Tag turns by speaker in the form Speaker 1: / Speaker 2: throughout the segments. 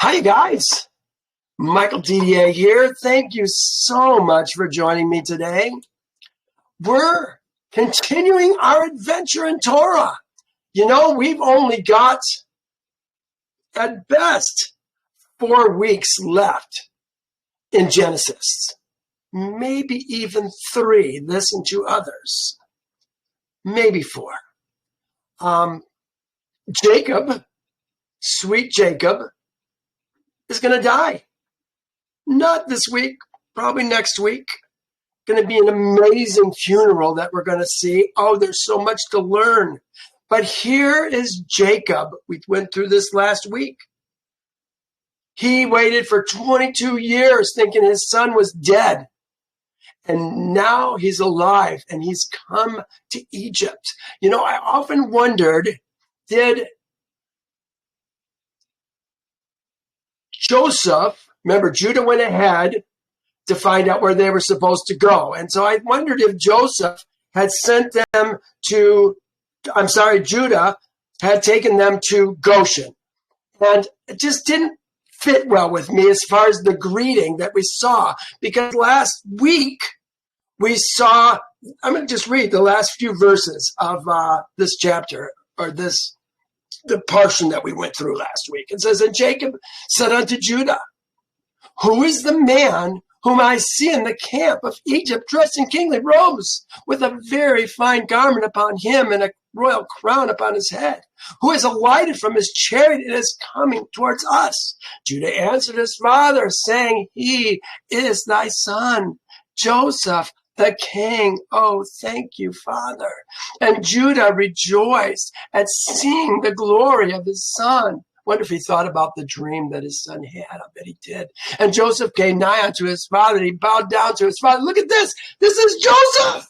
Speaker 1: Hi, guys. Michael DDA here. Thank you so much for joining me today. We're continuing our adventure in Torah. You know, we've only got, at best, 4 weeks left in Genesis. Maybe even 3. Listen to others. Maybe 4. Jacob, sweet Jacob, is going to die. Not this week, probably next week. Going to be an amazing funeral that we're going to see. Oh, there's so much to learn. But here is Jacob. We went through this last week. He waited for 22 years thinking his son was dead. And now he's alive and he's come to Egypt. You know, I often wondered, did Joseph, remember, Judah went ahead to find out where they were supposed to go. And so I wondered if Judah had taken them to Goshen. And it just didn't fit well with me as far as the greeting that we saw. Because last week we saw, I'm going to just read the last few verses of this chapter, or the portion that we went through last week. It says, and Jacob said unto Judah, who is the man whom I see in the camp of Egypt, dressed in kingly robes, with a very fine garment upon him and a royal crown upon his head, who has alighted from his chariot and is coming towards us? Judah answered his father, saying, he is thy son, Joseph, the king. Oh, thank you, Father. And Judah rejoiced at seeing the glory of his son. Wonder if he thought about the dream that his son had. I bet he did. And Joseph came nigh unto his father, and he bowed down to his father. Look at this. This is Joseph,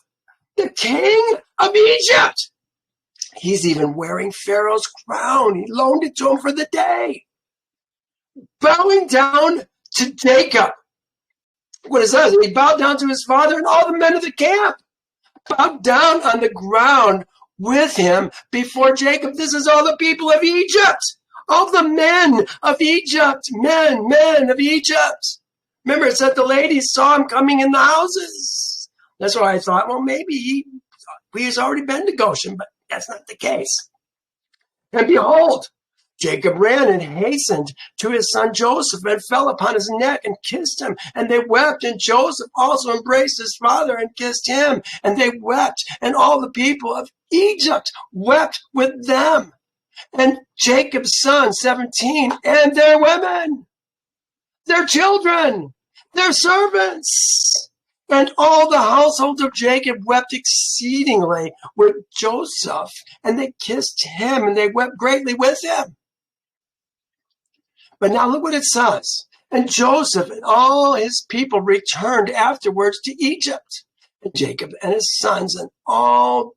Speaker 1: the king of Egypt. He's even wearing Pharaoh's crown. He loaned it to him for the day. Bowing down to Jacob. What it says, he bowed down to his father, and all the men of the camp bowed down on the ground with him before Jacob. This is all the people of Egypt. All the men of Egypt. Men of Egypt. Remember, it said the ladies saw him coming in the houses. That's why I thought, well, maybe he's already been to Goshen, but that's not the case. And behold, Jacob ran and hastened to his son Joseph and fell upon his neck and kissed him. And they wept, and Joseph also embraced his father and kissed him. And they wept, and all the people of Egypt wept with them. And Jacob's sons, 17, and their women, their children, their servants, and all the household of Jacob wept exceedingly with Joseph. And they kissed him, and they wept greatly with him. But now look what it says. And Joseph and all his people returned afterwards to Egypt. And Jacob and his sons and all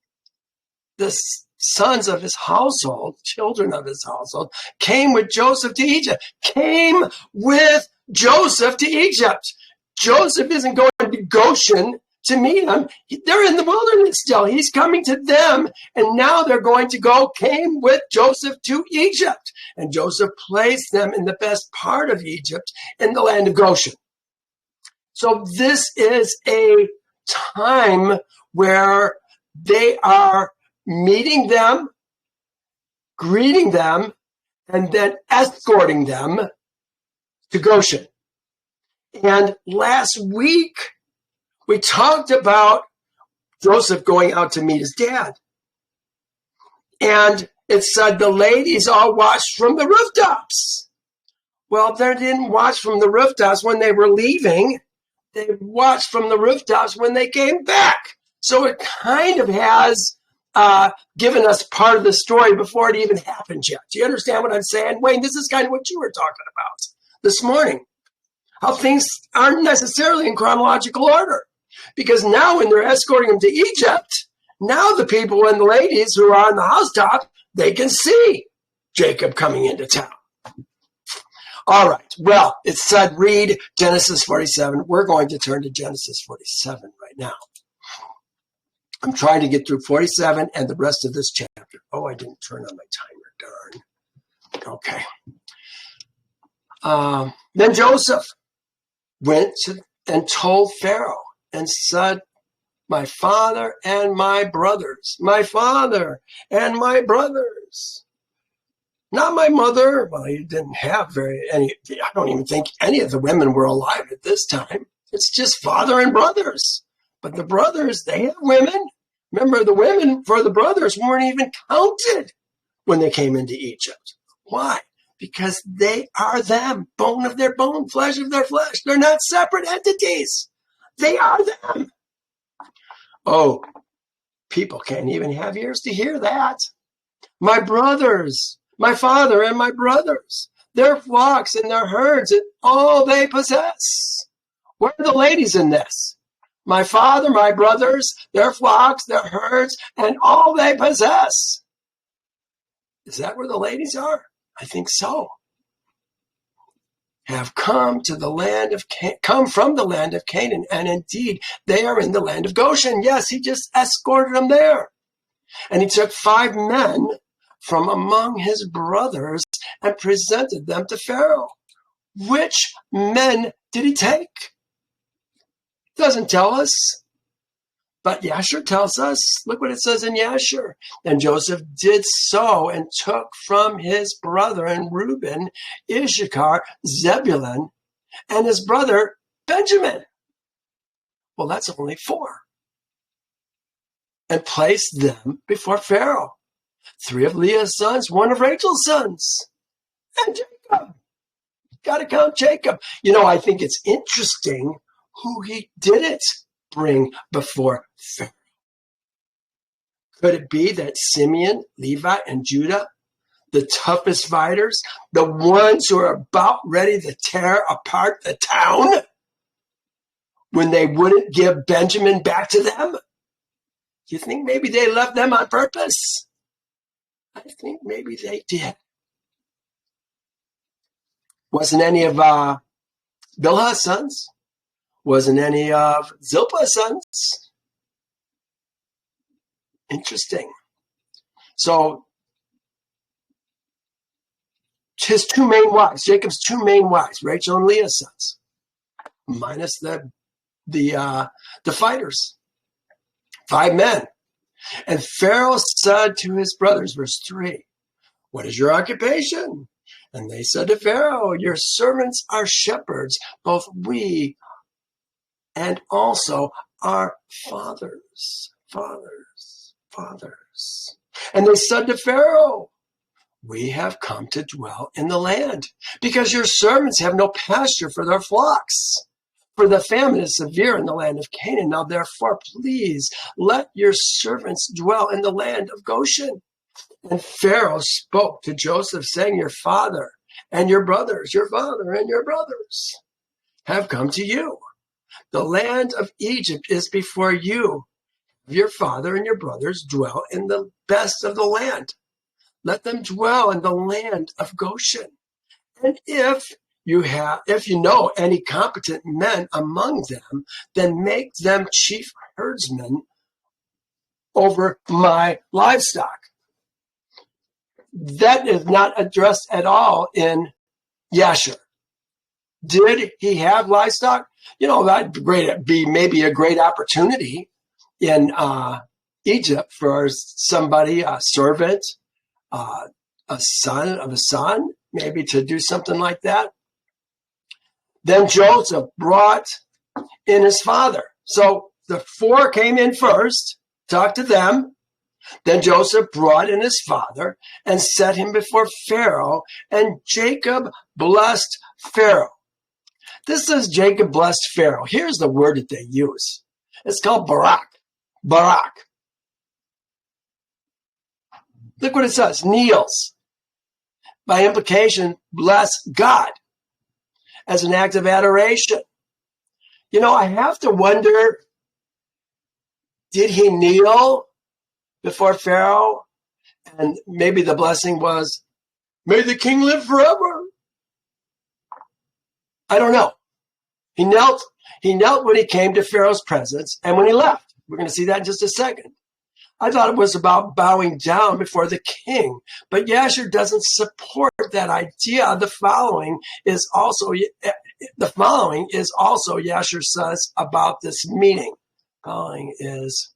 Speaker 1: the sons of his household, children of his household, came with Joseph to Egypt. Came with Joseph to Egypt. Joseph isn't going to Goshen to meet him. They're in the wilderness still. He's coming to them, and now they're going to came with Joseph to Egypt. And Joseph placed them in the best part of Egypt in the land of Goshen. So this is a time where they are meeting them, greeting them, and then escorting them to Goshen. And last week, we talked about Joseph going out to meet his dad. And it said the ladies all watched from the rooftops. Well, they didn't watch from the rooftops when they were leaving. They watched from the rooftops when they came back. So it kind of has given us part of the story before it even happened yet. Do you understand what I'm saying? Wayne, this is kind of what you were talking about this morning. How things aren't necessarily in chronological order. Because now when they're escorting them to Egypt, now the people and the ladies who are on the housetop, they can see Jacob coming into town. All right. Well, it said read Genesis 47. We're going to turn to Genesis 47 right now. I'm trying to get through 47 and the rest of this chapter. Oh, I didn't turn on my timer. Darn. Okay. Then Joseph went and told Pharaoh and said, my father and my brothers, my father and my brothers. Not my mother. Well, he didn't have I don't even think any of the women were alive at this time. It's just father and brothers. But the brothers, they have women. Remember, the women for the brothers weren't even counted when they came into Egypt. Why? Because they are them, bone of their bone, flesh of their flesh. They're not separate entities. They are them. Oh, people can't even have ears to hear that. My brothers, my father and my brothers, their flocks and their herds and all they possess. Where are the ladies in this? My father, my brothers, their flocks, their herds, and all they possess. Is that where the ladies are? I think so. Have come from the land of Canaan, and indeed they are in the land of Goshen. Yes, he just escorted them there. And he took 5 men from among his brothers and presented them to Pharaoh. Which men did he take? Doesn't tell us. But Yasher tells us, look what it says in Yasher. And Joseph did so and took from his brethren Reuben, Issachar, Zebulun, and his brother Benjamin. Well, that's only 4. And placed them before Pharaoh. 3 of Leah's sons, 1 of Rachel's sons. And Jacob. Got to count Jacob. I think it's interesting who he didn't bring before Pharaoh. Could it be that Simeon, Levi, and Judah, the toughest fighters, the ones who are about ready to tear apart the town, when they wouldn't give Benjamin back to them? You think maybe they left them on purpose? I think maybe they did. Wasn't any of Bilhah's sons? Wasn't any of Zilpah's sons? Interesting. So his 2 main wives, Jacob's 2 main wives, Rachel and Leah's sons, minus the fighters, 5 men. And Pharaoh said to his brothers, verse 3, what is your occupation? And they said to Pharaoh, your servants are shepherds, both we and also our fathers. And they said to Pharaoh, we have come to dwell in the land, because your servants have no pasture for their flocks. For the famine is severe in the land of Canaan. Now therefore, please let your servants dwell in the land of Goshen. And Pharaoh spoke to Joseph, saying, your father and your brothers, your father and your brothers have come to you. The land of Egypt is before you. Your father and your brothers dwell in the best of the land. Let them dwell in the land of Goshen. And if you know any competent men among them, then make them chief herdsmen over my livestock. That is not addressed at all in Yasher. Did he have livestock? That'd be maybe a great opportunity in Egypt for somebody, a servant, a son of a son, maybe to do something like that. Then Joseph brought in his father. So the 4 came in first, talked to them. Then Joseph brought in his father and set him before Pharaoh, and Jacob blessed Pharaoh. This says Jacob blessed Pharaoh. Here's the word that they use. It's called barak. Barak. Look what it says. Kneels. By implication, bless God as an act of adoration. I have to wonder, did he kneel before Pharaoh? And maybe the blessing was, may the king live forever. I don't know. He knelt when he came to Pharaoh's presence and when he left. We're going to see that in just a second. I thought it was about bowing down before the king, but Yasher doesn't support that idea. The following is also Yasher says about this meeting. Following is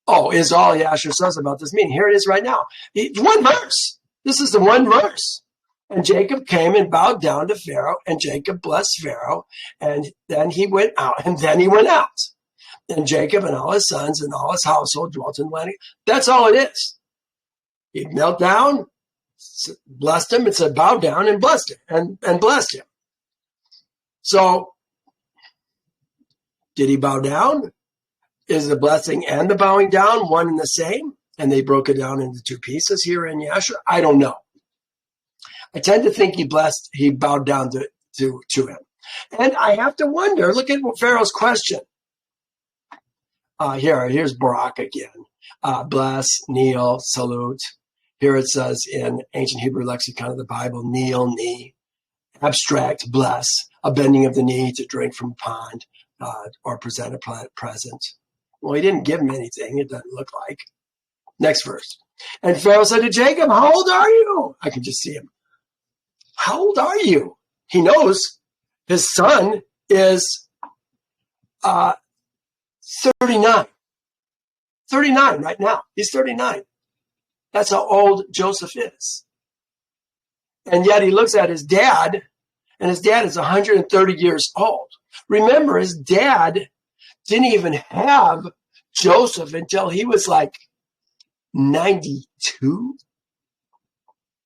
Speaker 1: all Yasher says about this meeting. Here it is right now. One verse. This is the one verse. And Jacob came and bowed down to Pharaoh, and Jacob blessed Pharaoh, and then he went out, And Jacob and all his sons and all his household dwelt in the land. That's all it is. He knelt down, blessed him, and said, bow down and blessed him, and blessed him. So, did he bow down? Is the blessing and the bowing down one and the same? And they broke it down into two pieces here in Yasher? I don't know. I tend to think he bowed down to him. And I have to wonder, look at Pharaoh's question. Here's Barak again. Bless, kneel, salute. Here it says in ancient Hebrew lexicon of the Bible, kneel, knee. Abstract, bless, a bending of the knee to drink from a pond or present a present. Well, he didn't give him anything, it doesn't look like. Next verse. And Pharaoh said to Jacob, how old are you? I can just see him. How old are you? He knows his son is 39. 39 right now. He's 39. That's how old Joseph is. And yet he looks at his dad, and his dad is 130 years old. Remember, his dad didn't even have Joseph until he was like 92.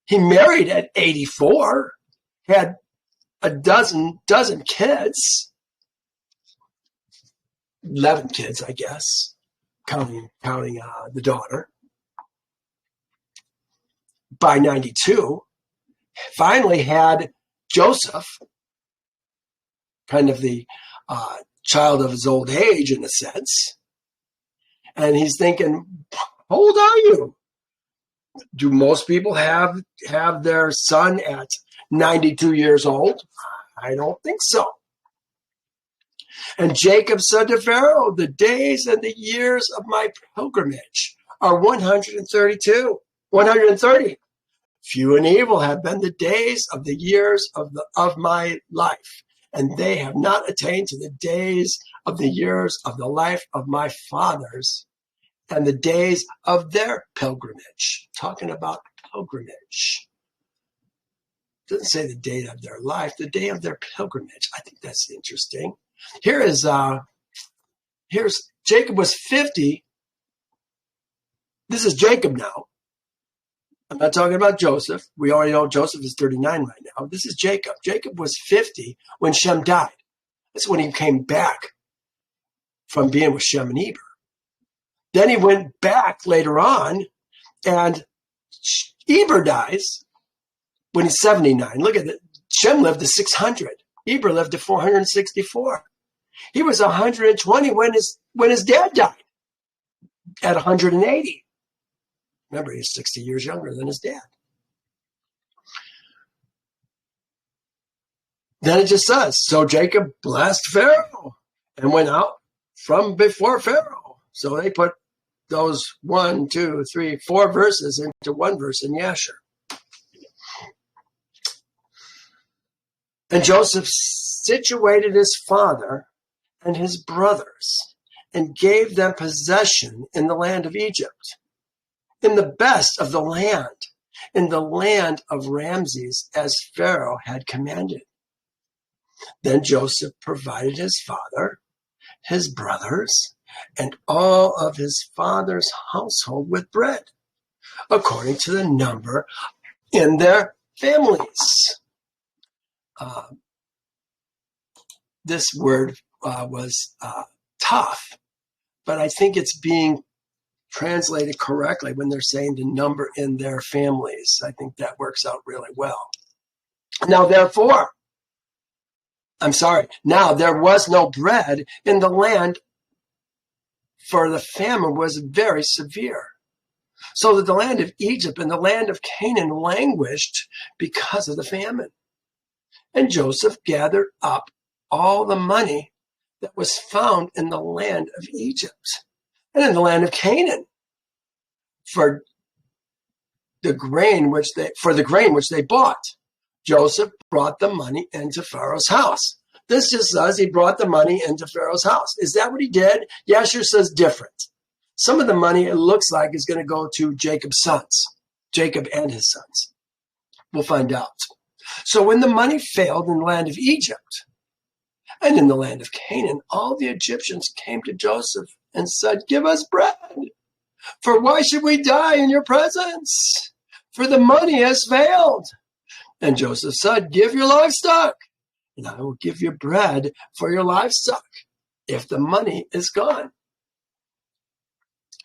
Speaker 1: He married at 84, had a dozen kids, 11 kids, I guess, counting the daughter. By 92, finally had Joseph, kind of the child of his old age in a sense. And he's thinking, how old are you? Do most people have their son at 92 years old? I don't think so. And Jacob said to Pharaoh, the days and the years of my pilgrimage are 130. Few and evil have been the days of the years of my life, and they have not attained to the days of the years of the life of my fathers and the days of their pilgrimage. Talking about pilgrimage. It doesn't say the date of their life, the day of their pilgrimage. I think that's interesting. Here's Jacob was 50. This is Jacob now. I'm not talking about Joseph. We already know Joseph is 39 right now. This is Jacob. Jacob was 50 when Shem died. That's when he came back from being with Shem and Eber. Then he went back later on, and Eber dies when he's 79. Look at it. Shem lived to 600. Eber lived to 464. He was 120 when his dad died at 180. Remember, he's 60 years younger than his dad. Then it just says, so Jacob blessed Pharaoh and went out from before Pharaoh. So they put those 1, 2, 3, 4 verses into one verse in Yasher. And Joseph situated his father and his brothers and gave them possession in the land of Egypt, in the best of the land, in the land of Ramses, as Pharaoh had commanded. Then Joseph provided his father, his brothers, and all of his father's household with bread, according to the number in their families. This word was tough, but I think it's being translated correctly when they're saying the number in their families. I think that works out really well. Now there was no bread in the land, for the famine was very severe, so that the land of Egypt and the land of Canaan languished because of the famine. And Joseph gathered up all the money that was found in the land of Egypt, and in the land of Canaan for the grain which they bought. Joseph brought the money into Pharaoh's house. This just says he brought the money into Pharaoh's house. Is that what he did? Yasher says different. Some of the money, it looks like, is going to go to Jacob's sons, Jacob and his sons. We'll find out. So when the money failed in the land of Egypt and in the land of Canaan, all the Egyptians came to Joseph and said, "Give us bread, for why should we die in your presence? For the money has failed." And Joseph said, "Give your livestock, and I will give you bread for your livestock if the money is gone."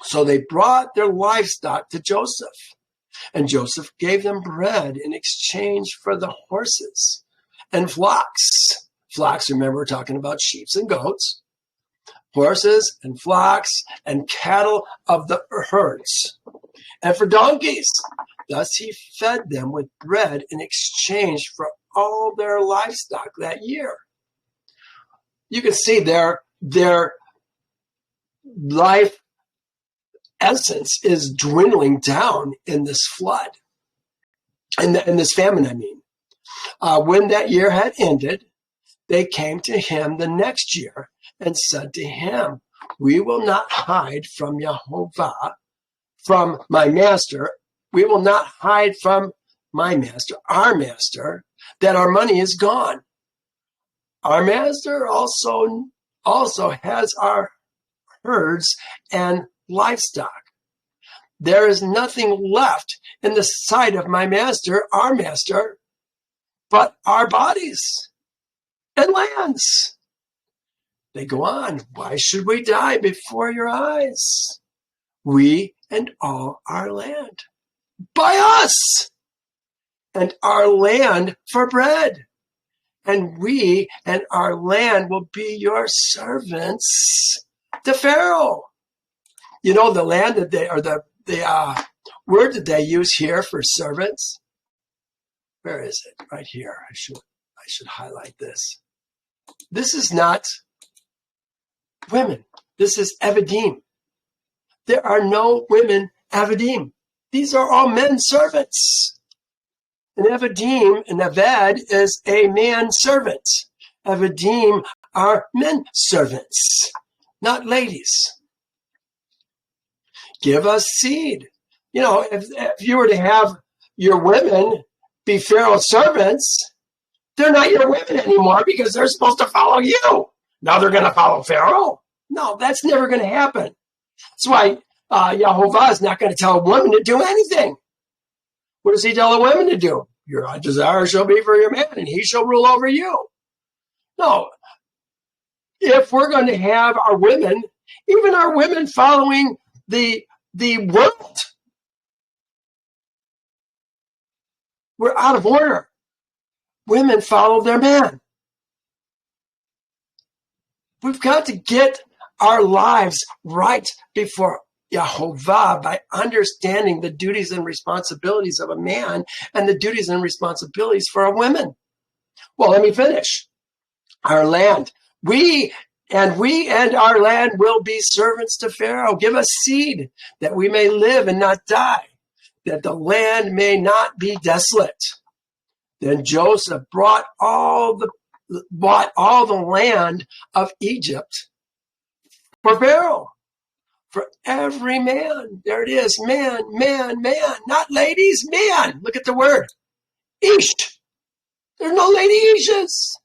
Speaker 1: So they brought their livestock to Joseph, and Joseph gave them bread in exchange for the horses and flocks. Flocks, remember, we're talking about sheep and goats. Horses and flocks and cattle of the herds, and for donkeys. Thus he fed them with bread in exchange for all their livestock that year. You can see their life essence is dwindling down in this flood, in this famine, I mean. When that year had ended, they came to him the next year and said to him, "We will not hide from Yehovah, from my master. We will not hide from my master, our master, that our money is gone. Our master also has our herds and livestock. There is nothing left in the sight of my master, our master, but our bodies and lands." They go on, "Why should we die before your eyes? We and all our land. Buy us and our land for bread, and we and our land will be your servants to Pharaoh." You know, the land that they, or the word that they use here for servants, where is it? Right here. I should highlight this. This is not women. This is Evadim. There are no women Evadim. These are all men servants. An Evadim, an Eved, is a man servant. Evadim are men servants, not ladies. Give us seed. You know, if you were to have your women be Pharaoh's servants, they're not your women anymore because they're supposed to follow you. Now they're going to follow Pharaoh. No, that's never going to happen. That's why Yehovah is not going to tell a woman to do anything. What does he tell a woman to do? Your desire shall be for your man, and he shall rule over you. No. If we're going to have our women, even our women following the world, we're out of order. Women follow their man. We've got to get our lives right before Yehovah by understanding the duties and responsibilities of a man and the duties and responsibilities for a woman. Well, let me finish. Our land. We and our land will be servants to Pharaoh. Give us seed that we may live and not die, that the land may not be desolate. Then Joseph bought all the land of Egypt for Pharaoh, for every man. There it is, man, not ladies, man. Look at the word, ish. There's no lady ishes.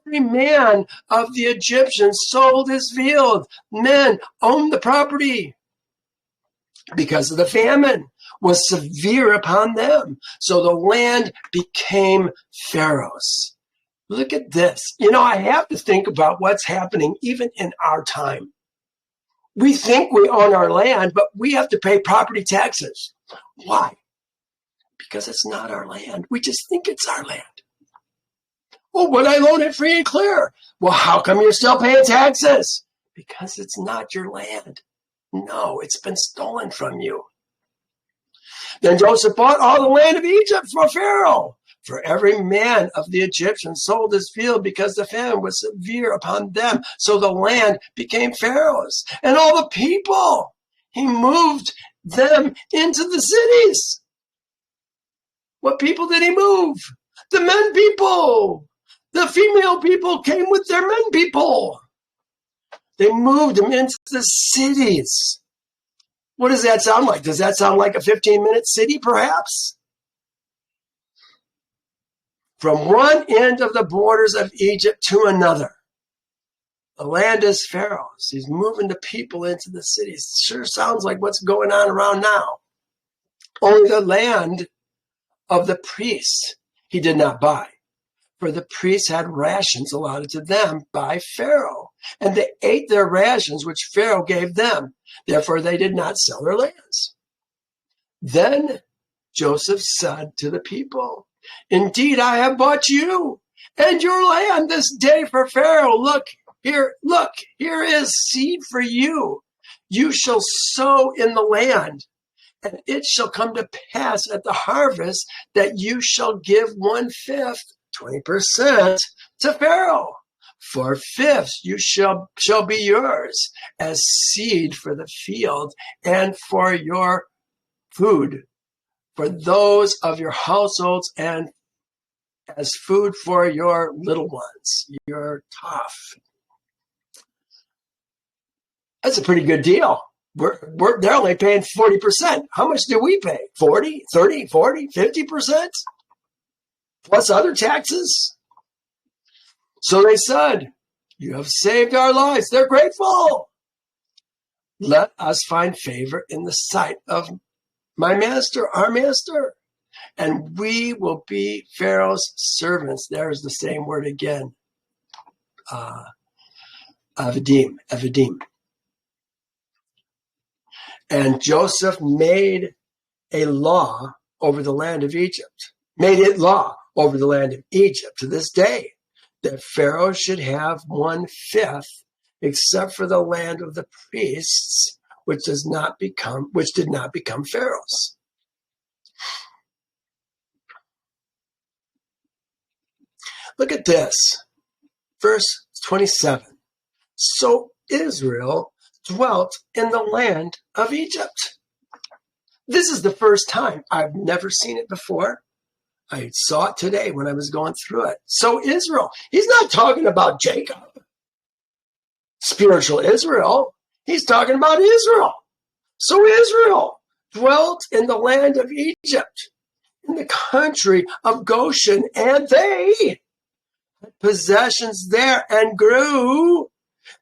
Speaker 1: Every man of the Egyptians sold his field. Men owned the property because of the famine was severe upon them. So the land became Pharaoh's. Look at this. You know, I have to think about what's happening even in our time. We think we own our land, but we have to pay property taxes. Why? Because it's not our land. We just think it's our land. Well, would I loan it free and clear? Well, how come you're still paying taxes? Because it's not your land. No, it's been stolen from you. Then Joseph bought all the land of Egypt for Pharaoh, For every man of the Egyptians sold his field because the famine was severe upon them. So the land became Pharaoh's. And all the people, he moved them into the cities. What people did he move? The men people. The female people came with their men people. They moved them into the cities. What does that sound like? Does that sound like a 15-minute city, perhaps? From one end of the borders of Egypt to another. The land is Pharaoh's. He's moving the people into the cities. Sure sounds like what's going on around now. Only the land of the priests he did not buy. For the priests had rations allotted to them by Pharaoh, and they ate their rations which Pharaoh gave them. Therefore they did not sell their lands. Then Joseph said to the people, Indeed, I have bought you and your land this day for Pharaoh. Look, here is seed for you. You shall sow in the land, and it shall come to pass at the harvest that you shall give 1/5, 20% to Pharaoh. 4/5 you shall be yours as seed for the field and for your food, for those of your households, and as food for your little ones, your tough. That's a pretty good deal. They're only paying 40%. How much do we pay? 40, 30, 40, 50%? Plus other taxes? So they said, You have saved our lives. They're grateful. Let us find favor in the sight of my master, our master, and we will be Pharaoh's servants. There's the same word again. Avadim. And Joseph made a law over the land of Egypt, made it law over the land of Egypt to this day, that Pharaoh should have 1/5, except for the land of the priests, which did not become Pharaoh's. Look at this, verse 27. So Israel dwelt in the land of Egypt. This is the first time. I've never seen it before. I saw it today when I was going through it. So Israel, he's not talking about Jacob, spiritual Israel. He's talking about Israel. So Israel dwelt in the land of Egypt, in the country of Goshen, and they had possessions there and grew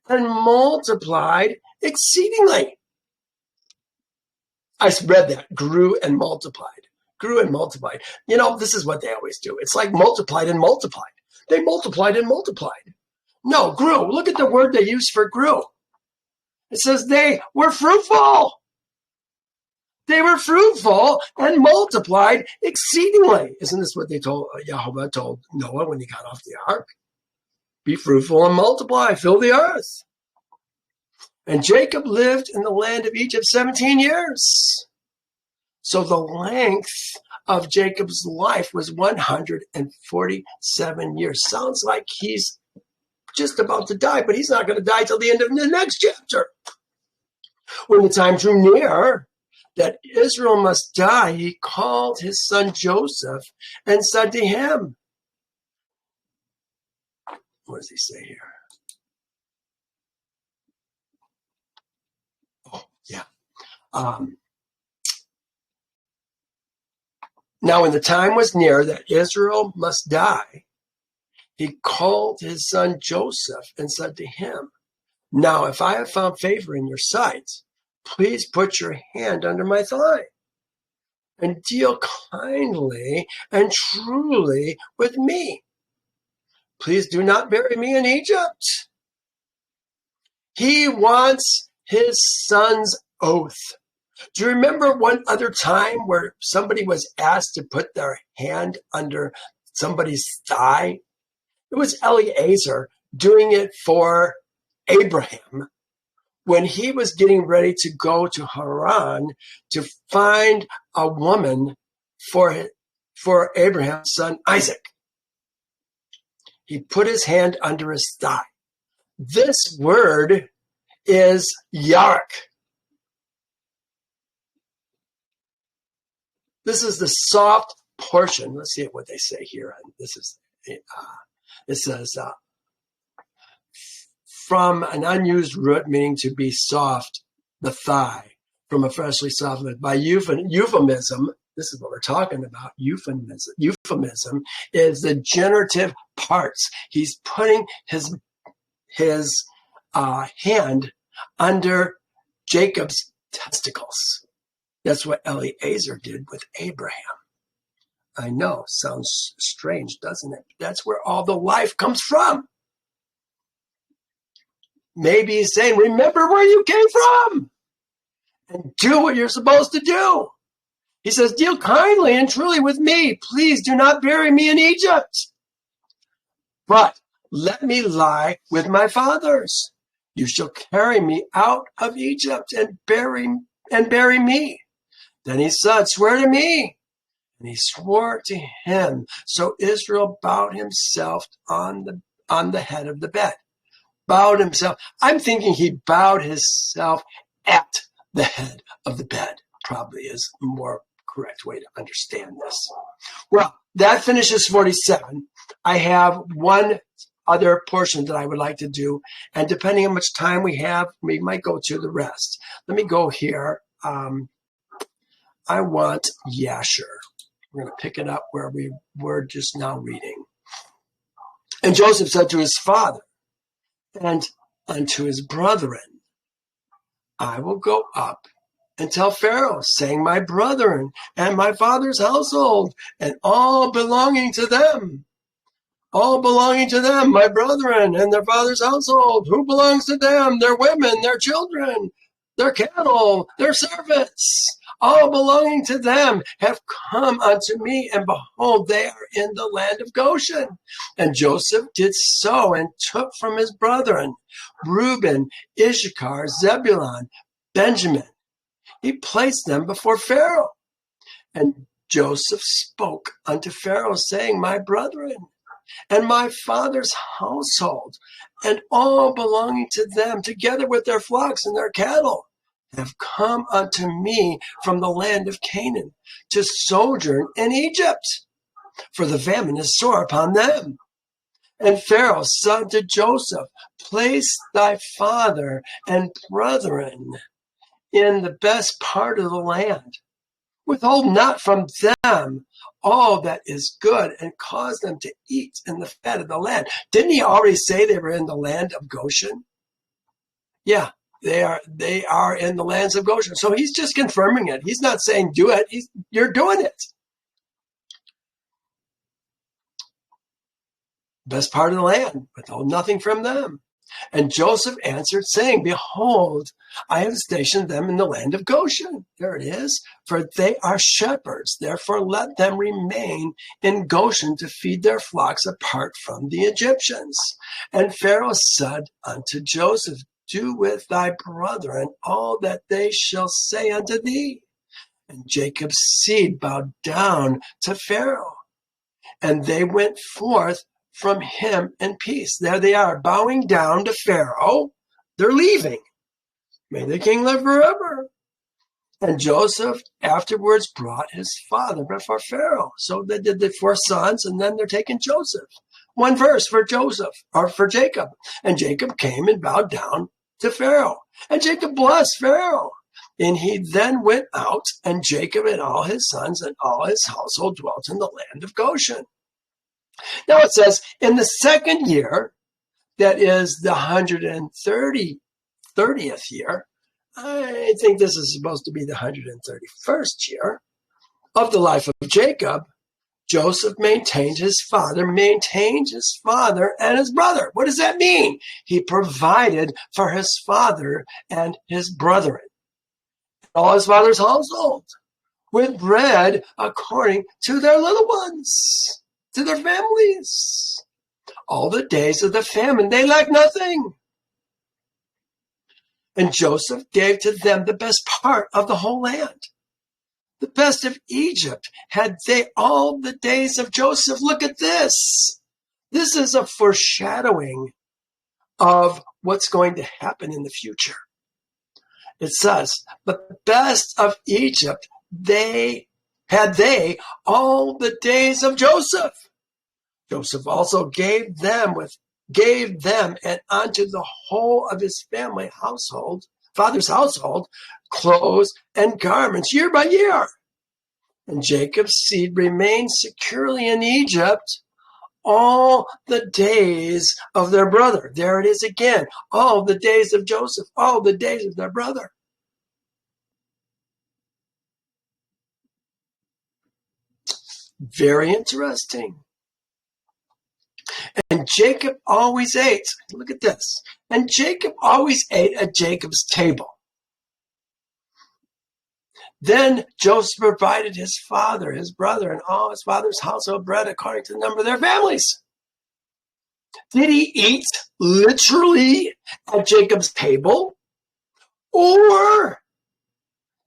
Speaker 1: and multiplied exceedingly. I read that, grew and multiplied. Grew and multiplied. You know, this is what they always do. It's like multiplied and multiplied. They multiplied and multiplied. No, grew. Look at the word they use for grew. It says they were fruitful. They were fruitful and multiplied exceedingly. Isn't this what they told Yehovah told Noah when he got off the ark? Be fruitful and multiply, fill the earth. And Jacob lived in the land of Egypt 17 years. So the length of Jacob's life was 147 years. Sounds like he's just about to die, but he's not going to die till the end of the next chapter. When the time drew near that Israel must die, he called his son Joseph and said to him, what does he say here? Oh, yeah. Now, when the time was near that Israel must die, he called his son Joseph and said to him, Now, if I have found favor in your sight, please put your hand under my thigh and deal kindly and truly with me. Please do not bury me in Egypt. He wants his son's oath. Do you remember one other time where somebody was asked to put their hand under somebody's thigh? It was Eliezer doing it for Abraham when he was getting ready to go to Haran to find a woman for for Abraham's son Isaac. He put his hand under his thigh. This word is Yarek. This is the soft portion. Let's see what they say here. This is it says from an unused root, meaning to be soft, the thigh, from a freshly softened. By euphemism, this is what we're talking about. Euphemism is the generative parts. He's putting his hand under Jacob's testicles. That's what Eliezer did with Abraham. I know, sounds strange, doesn't it? That's where all the life comes from. Maybe he's saying, remember where you came from and do what you're supposed to do. He says, deal kindly and truly with me. Please do not bury me in Egypt, but let me lie with my fathers. You shall carry me out of Egypt and bury me. Then he said, swear to me. And he swore to him. So Israel bowed himself on the head of the bed. Bowed himself. I'm thinking he bowed himself at the head of the bed. Probably is a more correct way to understand this. Well, that finishes 47. I have one other portion that I would like to do. And depending on how much time we have, we might go to the rest. Let me go here. I want Yasher. We're going to pick it up where we were just now reading. And Joseph said to his father and unto his brethren, I will go up and tell Pharaoh, saying, my brethren and my father's household, and all belonging to them, my brethren and their father's household, who belongs to them, their women, their children, their cattle, their servants, all belonging to them, have come unto me, and behold, they are in the land of Goshen. And Joseph did so, and took from his brethren Reuben, Issachar, Zebulun, Benjamin. He placed them before Pharaoh. And Joseph spoke unto Pharaoh, saying, my brethren and my father's household, and all belonging to them, together with their flocks and their cattle, have come unto me from the land of Canaan to sojourn in Egypt, for the famine is sore upon them. And Pharaoh said to Joseph, place thy father and brethren in the best part of the land. Withhold not from them all that is good, and cause them to eat in the fat of the land. Didn't he already say they were in the land of Goshen? Yeah, they are in the lands of Goshen. So he's just confirming it. He's not saying do it. You're doing it. Best part of the land, withhold nothing from them. And Joseph answered, saying, behold, I have stationed them in the land of Goshen. There it is. For they are shepherds. Therefore let them remain in Goshen to feed their flocks apart from the Egyptians. And Pharaoh said unto Joseph, do with thy brethren all that they shall say unto thee. And Jacob's seed bowed down to Pharaoh. And they went forth from him in peace. There they are, bowing down to Pharaoh. They're leaving. May the king live forever. And Joseph afterwards brought his father before Pharaoh. So they did the 4 sons, and then they're taking Joseph. One verse for Joseph, or for Jacob. And Jacob came and bowed down to Pharaoh. And Jacob blessed Pharaoh. And he then went out, and Jacob and all his sons and all his household dwelt in the land of Goshen. Now it says, in the second year, that is the 130th year, I think this is supposed to be the 131st year of the life of Jacob, Joseph maintained his father and his brother. What does that mean? He provided for his father and his brethren, all his father's household, with bread according to their little ones, to their families. All the days of the famine, they lacked nothing. And Joseph gave to them the best part of the whole land. The best of Egypt had they all the days of Joseph. Look at this. This is a foreshadowing of what's going to happen in the future. It says, but the best of Egypt had all the days of Joseph. Joseph also gave them and unto the whole of his father's household, clothes and garments year by year. And Jacob's seed remained securely in Egypt all the days of their brother. There it is again. All the days of Joseph, all the days of their brother. Very interesting. And Jacob always ate. Look at this. And Jacob always ate at Jacob's table. Then Joseph provided his father, his brother, and all his father's household bread according to the number of their families. Did he eat literally at Jacob's table? Or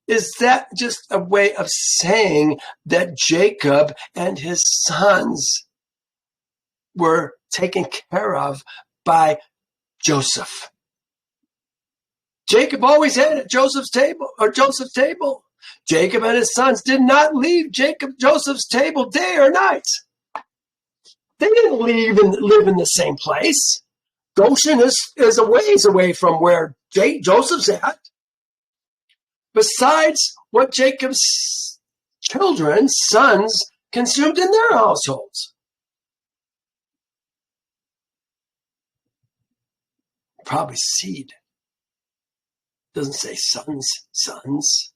Speaker 1: is that just a way of saying that Jacob and his sons were taken care of by Joseph? Jacob always ate at Joseph's table. Jacob and his sons did not leave Joseph's table day or night. They didn't live in the same place. Goshen is a ways away from where Joseph's at. Besides what Jacob's sons, consumed in their households. Probably seed. Doesn't say sons.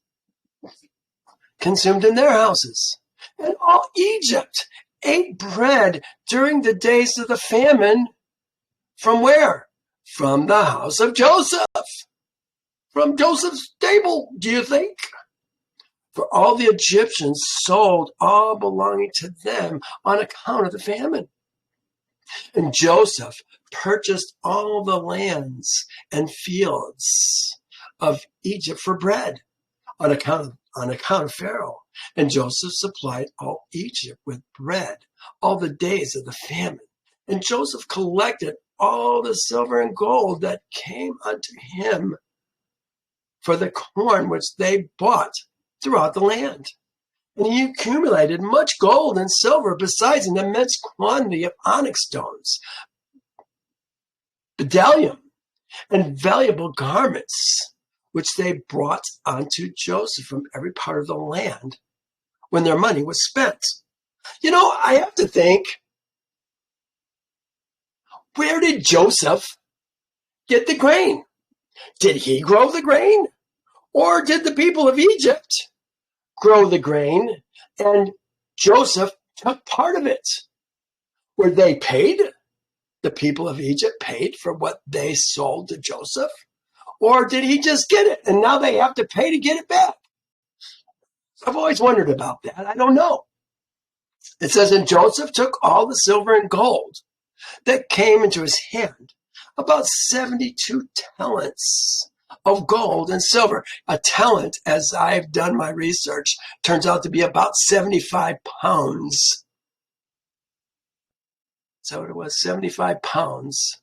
Speaker 1: Consumed in their houses. And all Egypt ate bread during the days of the famine. From where? From the house of Joseph. From Joseph's table, do you think? For all the Egyptians sold all belonging to them on account of the famine. And Joseph purchased all the lands and fields of Egypt for bread on account of Pharaoh. And Joseph supplied all Egypt with bread all the days of the famine. And Joseph collected all the silver and gold that came unto him for the corn which they bought throughout the land. And he accumulated much gold and silver, besides an immense quantity of onyx stones, bdellium, and valuable garments, which they brought unto Joseph from every part of the land when their money was spent. You know, I have to think, where did Joseph get the grain? Did he grow the grain? Or did the people of Egypt grow the grain and Joseph took part of it? Were they paid? The people of Egypt paid for what they sold to Joseph? Or did he just get it and now they have to pay to get it back? I've always wondered about that. I don't know. It says, and Joseph took all the silver and gold that came into his hand, about 72 talents of gold and silver. A talent, as I've done my research, turns out to be about 75 pounds. So it was 75 pounds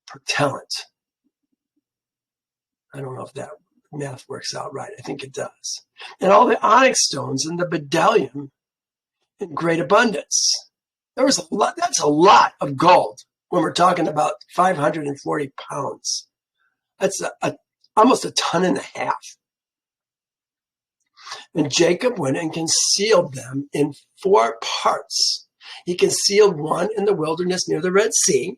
Speaker 1: per talent. I don't know if that math works out right. I think it does. And all the onyx stones and the bdellium in great abundance. There was a lot. That's a lot of gold when we're talking about 540 pounds. That's almost a ton and a half. And Jacob went and concealed them in 4 parts. He concealed one in the wilderness near the Red Sea,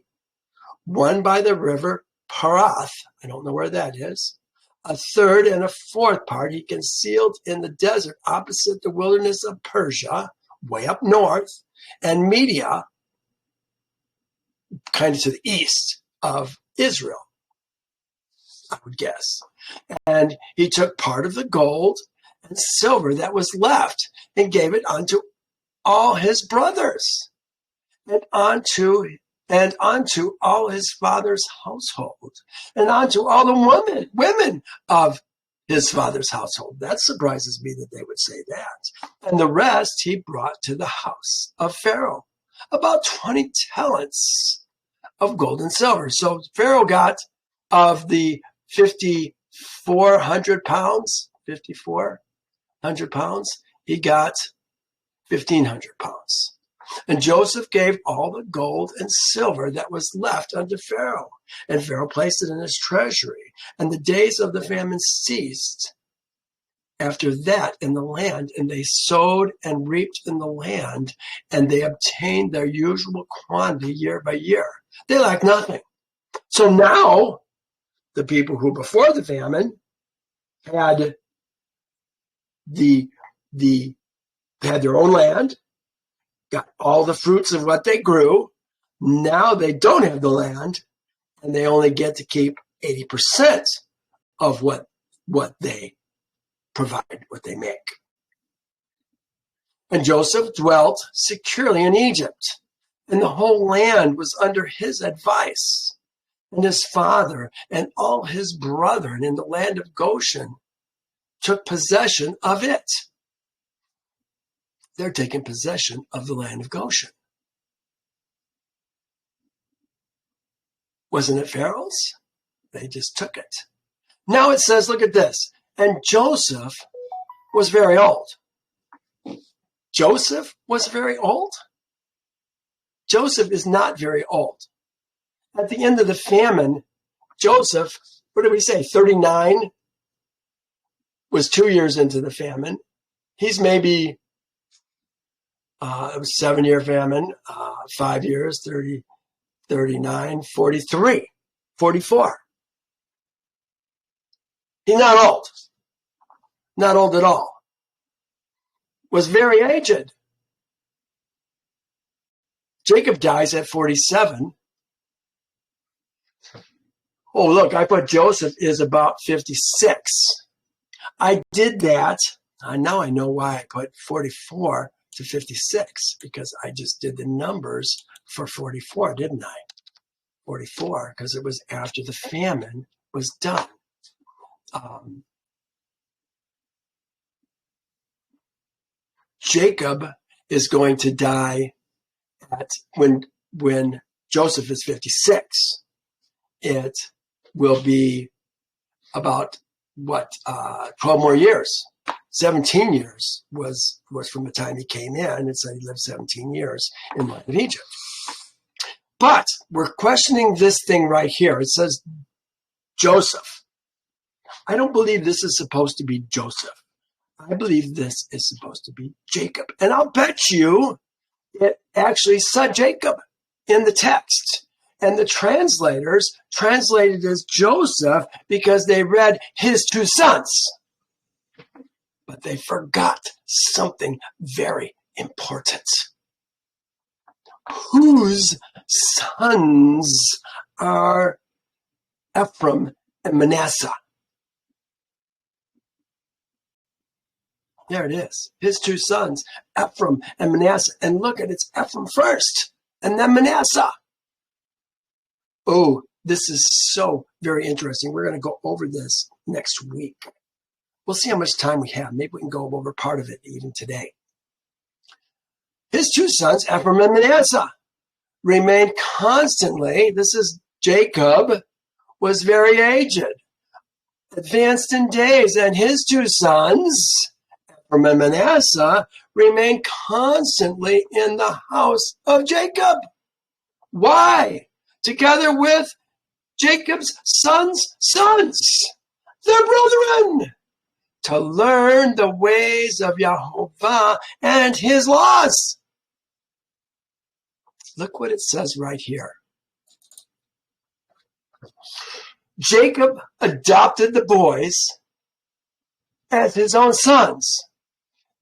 Speaker 1: one by the river Parath. I don't know where that is. A third and a fourth part he concealed in the desert opposite the wilderness of Persia, way up north, and Media, kind of to the east of Israel, I would guess. And he took part of the gold and silver that was left and gave it unto all his brothers and unto all his father's household and unto all the women of his father's household. That surprises me that they would say that. And the rest he brought to the house of Pharaoh, about 20 talents of gold and silver. So Pharaoh got of the 5,400 pounds, he got 1,500 pounds. And Joseph gave all the gold and silver that was left unto Pharaoh. And Pharaoh placed it in his treasury. And the days of the famine ceased after that in the land. And they sowed and reaped in the land. And they obtained their usual quantity year by year. They lacked nothing. So now, the people who before the famine had had their own land, got all the fruits of what they grew. Now they don't have the land, and they only get to keep 80% of what they provide, what they make. And Joseph dwelt securely in Egypt, and the whole land was under his advice. And his father and all his brethren in the land of Goshen took possession of it. They're taking possession of the land of Goshen. Wasn't it Pharaoh's? They just took it. Now it says, look at this. And Joseph was very old. Joseph was very old? Joseph is not very old. At the end of the famine, Joseph, what did we say, 39, was 2 years into the famine. He's maybe, it was 7-year famine, 5 years, 30, 39, 43, 44. He's not old at all. Was very aged. Jacob dies at 47. Oh, look, I put Joseph is about 56. I did that. Now I know why I put 44 to 56, because I just did the numbers for 44, didn't I? 44, because it was after the famine was done. Jacob is going to die when Joseph is 56. It will be about 12 more years. 17 years was from the time he came in. It said he lived 17 years in the land of Egypt. But we're questioning this thing right here. It says Joseph. I don't believe this is supposed to be Joseph. I believe this is supposed to be Jacob. And I'll bet you it actually said Jacob in the text. And the translators translated as Joseph because they read his 2 sons. But they forgot something very important. Whose sons are Ephraim and Manasseh? There it is. His 2 sons, Ephraim and Manasseh. And look at it's Ephraim first, and then Manasseh. Oh, this is so very interesting. We're going to go over this next week. We'll see how much time we have. Maybe we can go over part of it even today. His 2 sons, Ephraim and Manasseh, remained constantly. This is Jacob, was very aged, advanced in days, and his 2 sons, Ephraim and Manasseh, remained constantly in the house of Jacob. Why? Together with Jacob's sons, their brethren, to learn the ways of Yehovah and his laws. Look what it says right here. Jacob adopted the boys as his own sons.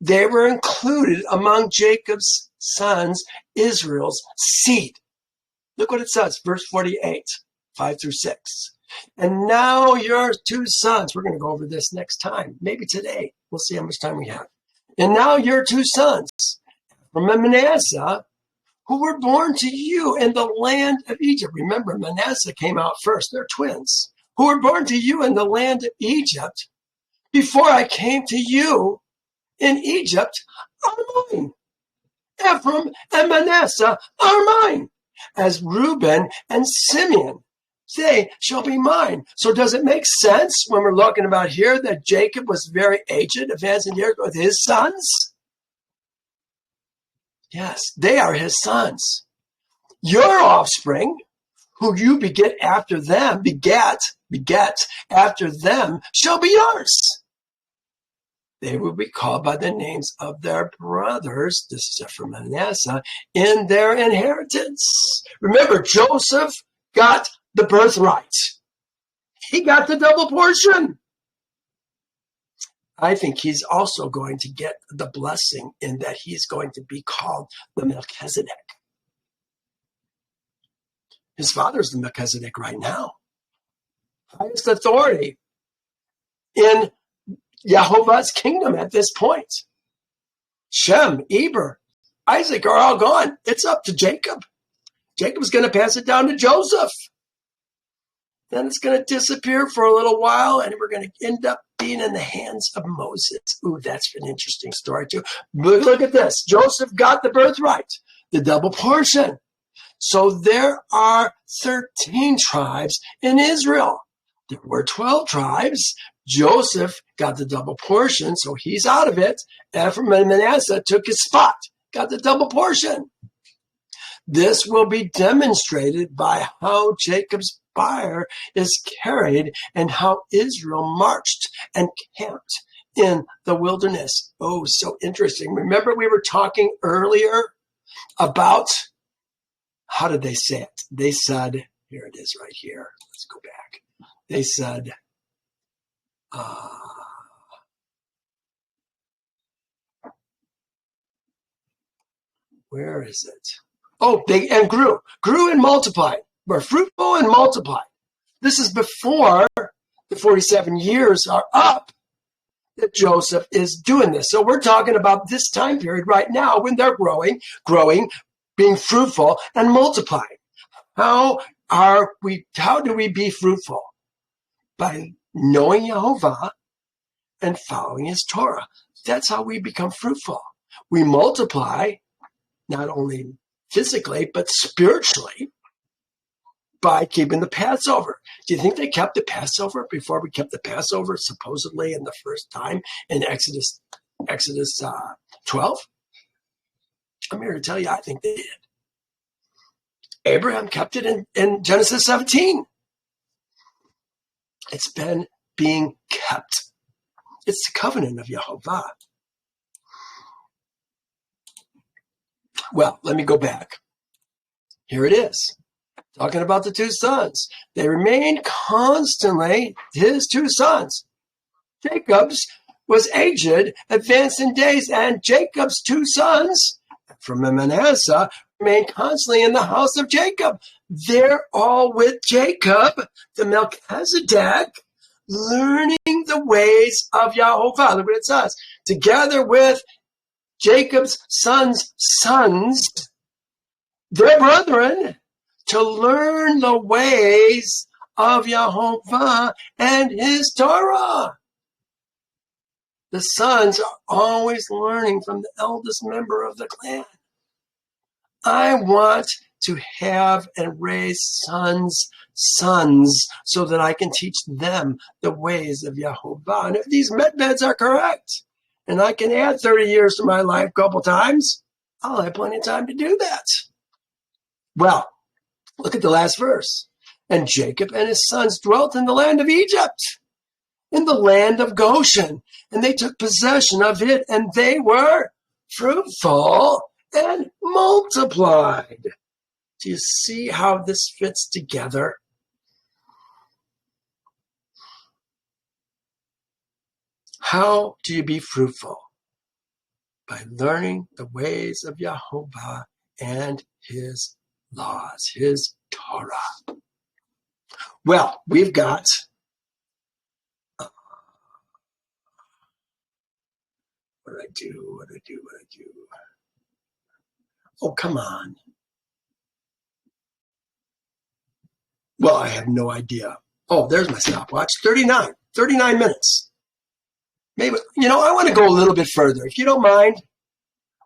Speaker 1: They were included among Jacob's sons, Israel's seed. Look what it says, verse 48, 5 through 6. And now your 2 sons, we're going to go over this next time, maybe today. We'll see how much time we have. And now your 2 sons, from Manasseh, who were born to you in the land of Egypt. Remember, Manasseh came out first. They're twins. Who were born to you in the land of Egypt, before I came to you in Egypt are mine. Ephraim and Manasseh are mine. As Reuben and Simeon, they shall be mine. So does it make sense when we're looking about here that Jacob was very aged, advanced in years with his sons? Yes, they are his sons. Your offspring, who you beget after them, beget after them, shall be yours. They will be called by the names of their brothers, this is Ephraim and Manasseh, in their inheritance. Remember, Joseph got the birthright. He got the double portion. I think he's also going to get the blessing in that he's going to be called the Melchizedek. His father's the Melchizedek right now. Highest authority in Yehovah's kingdom at this point. Shem, Eber, Isaac are all gone. It's up to Jacob. Jacob's going to pass it down to Joseph. Then it's going to disappear for a little while, and we're going to end up being in the hands of Moses. Ooh, that's an interesting story too. Look at this. Joseph got the birthright, the double portion. So there are 13 tribes in Israel. There were 12 tribes. Joseph got the double portion, so he's out of it. Ephraim and Manasseh took his spot, got the double portion. This will be demonstrated by how Jacob's fire is carried and how Israel marched and camped in the wilderness. Oh, so interesting. Remember we were talking earlier about, how did they say it? They said, here it is right here. Let's go back. They said, where is it? Oh, they grew and multiplied, were fruitful and multiplied. This is before the 47 years are up that Joseph is doing this. So we're talking about this time period right now when they're growing, being fruitful and multiplying. How do we be fruitful? By knowing Yehovah and following his Torah. That's how we become fruitful. We multiply not only physically, but spiritually by keeping the Passover. Do you think they kept the Passover before we kept the Passover supposedly in the first time in Exodus 12? I'm here to tell you, I think they did. Abraham kept it in Genesis 17. It's been being kept. It's the covenant of Yehovah. Well, let me go back. Here it is. Talking about the two sons. They remained constantly his two sons. Jacob's was aged, advanced in days, and Jacob's two sons, from Manasseh, remained constantly in the house of Jacob. They're all with Jacob, the Melchizedek, learning the ways of Yehovah. Look what it says. Together with Jacob's sons, their brethren, to learn the ways of Yehovah and his Torah. The sons are always learning from the eldest member of the clan. I want to have and raise sons so that I can teach them the ways of Yehovah. And if these medbeds are correct, and I can add 30 years to my life a couple times, I'll have plenty of time to do that. Well, look at the last verse. And Jacob and his sons dwelt in the land of Egypt, in the land of Goshen, and they took possession of it, and they were fruitful and multiplied. Do you see how this fits together? How do you be fruitful? By learning the ways of Yehovah and his laws, his Torah. Well, we've got what do I do? Oh, come on. Well, I have no idea. Oh, there's my stopwatch. 39 minutes. Maybe, I want to go a little bit further. If you don't mind,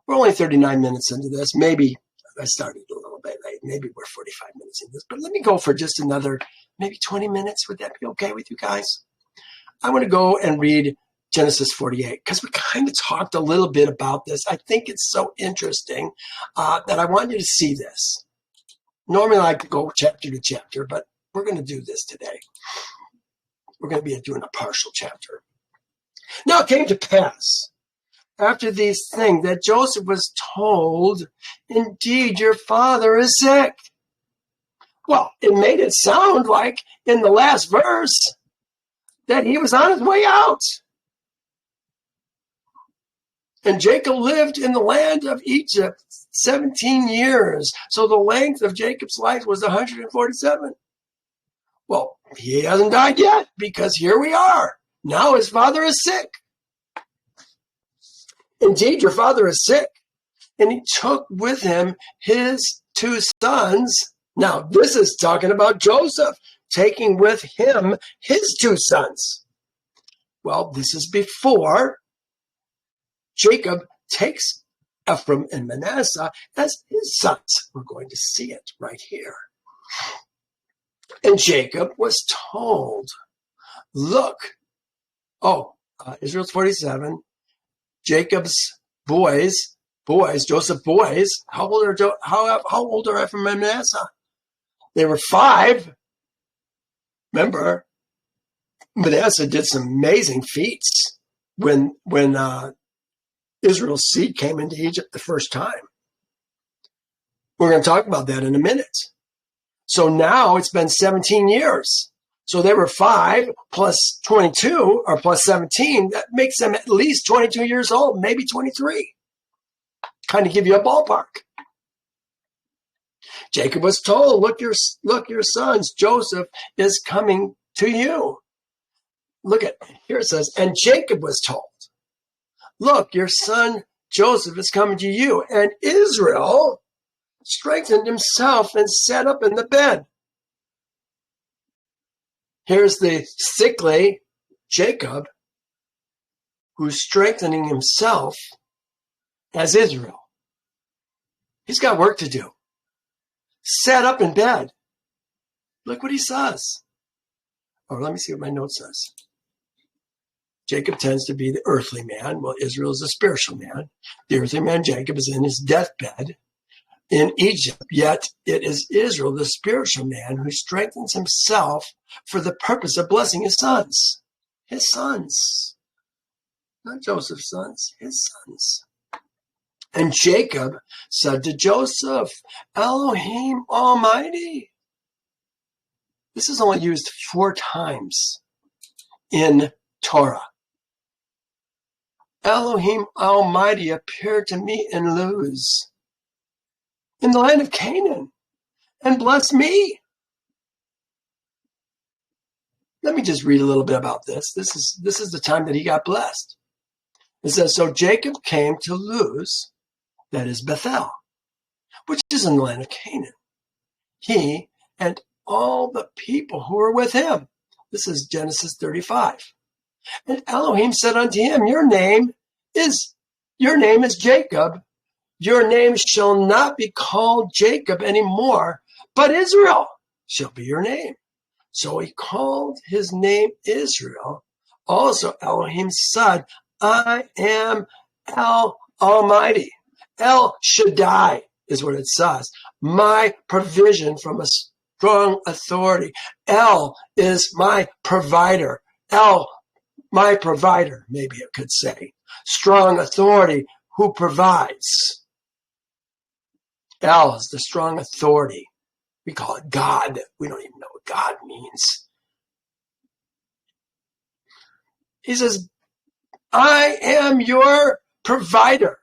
Speaker 1: we're only 39 minutes into this. Maybe I started a little bit late. Maybe we're 45 minutes into this. But let me go for just another maybe 20 minutes. Would that be okay with you guys? I want to go and read Genesis 48 because we kind of talked a little bit about this. I think it's so interesting that I want you to see this. Normally I like to go chapter to chapter, but we're going to do this today. We're going to be doing a partial chapter. Now it came to pass after these things that Joseph was told, indeed, your father is sick. Well, it made it sound like in the last verse that he was on his way out. And Jacob lived in the land of Egypt 17 years. So the length of Jacob's life was 147. Well, he hasn't died yet because here we are. Now his father is sick. Indeed, your father is sick. And he took with him his 2 sons. Now, this is talking about Joseph taking with him his 2 sons. Well, this is before Jacob takes Ephraim and Manasseh as his sons. We're going to see it right here. And Jacob was told, look, Israel's 47, Jacob's boys, Joseph's boys, how old are Ephraim and Manasseh? They were 5. Remember, Manasseh did some amazing feats when Israel's seed came into Egypt the first time. We're going to talk about that in a minute. So now it's been 17 years. So they were 5 plus 22 or plus 17. That makes them at least 22 years old, maybe 23. Kind of give you a ballpark. Jacob was told, look, your sons, Joseph is coming to you. Look at, here it says, and Jacob was told, look, your son Joseph is coming to you. And Israel strengthened himself and sat up in the bed. Here's the sickly Jacob who's strengthening himself as Israel. He's got work to do. Sat up in bed. Look what he says. Or let me see what my note says. Jacob tends to be the earthly man. Well, Israel is a spiritual man. The earthly man, Jacob, is in his deathbed in Egypt. Yet it is Israel, the spiritual man, who strengthens himself for the purpose of blessing his sons. His sons. Not Joseph's sons, his sons. And Jacob said to Joseph, Elohim Almighty. This is only used 4 times in Torah. Elohim Almighty appeared to me in Luz, in the land of Canaan, and blessed me. Let me just read a little bit about this. This is the time that he got blessed. It says, so Jacob came to Luz, that is Bethel, which is in the land of Canaan. He and all the people who were with him. This is Genesis 35. And Elohim said unto him, Your name is Jacob. Your name shall not be called Jacob anymore, but Israel shall be your name. So he called his name Israel. Also Elohim said, I am El Almighty. El Shaddai is what it says. My provision from a strong authority. El is my provider. El, my provider, maybe it could say. Strong authority who provides. El is the strong authority. We call it God. We don't even know what God means. He says, I am your provider.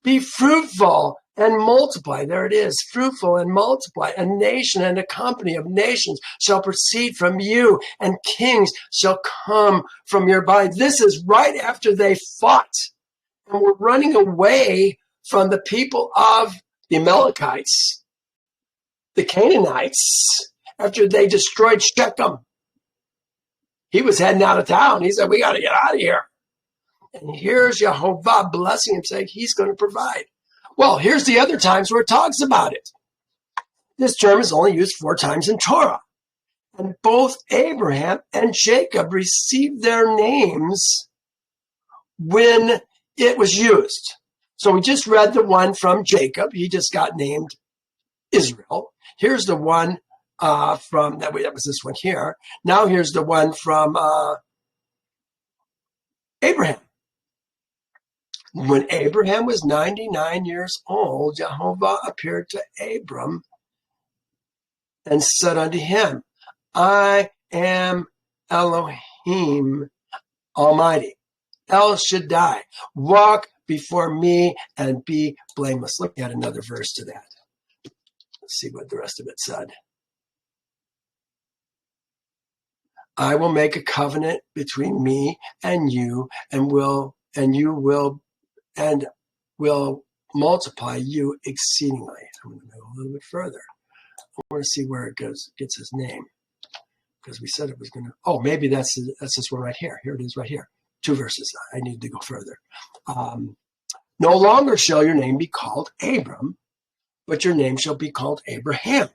Speaker 1: Be fruitful and multiply. There it is. Fruitful and multiply. A nation and a company of nations shall proceed from you, and kings shall come from your body. This is right after they fought and were running away from the people of the Amalekites, the Canaanites, after they destroyed Shechem. He was heading out of town. He said, we got to get out of here. And here's Yehovah blessing him, saying he's going to provide. Well, here's the other times where it talks about it. This term is only used 4 times in Torah. And both Abraham and Jacob received their names when it was used. So we just read the one from Jacob. He just got named Israel. Here's the one from, that was this one here. Now here's the one from Abraham. When Abraham was 99 years old, Yehovah appeared to Abram and said unto him, I am Elohim Almighty, El Shaddai. Walk before me and be blameless. Look at another verse to that. Let's see what the rest of it said. I will make a covenant between me and you, and will multiply you exceedingly. I'm going to go a little bit further. I want to see where it gets his name, because we said it was going to. Oh, maybe that's this one right here. Here it is, right here. 2 verses. I need to go further. No longer shall your name be called Abram, but your name shall be called Abraham.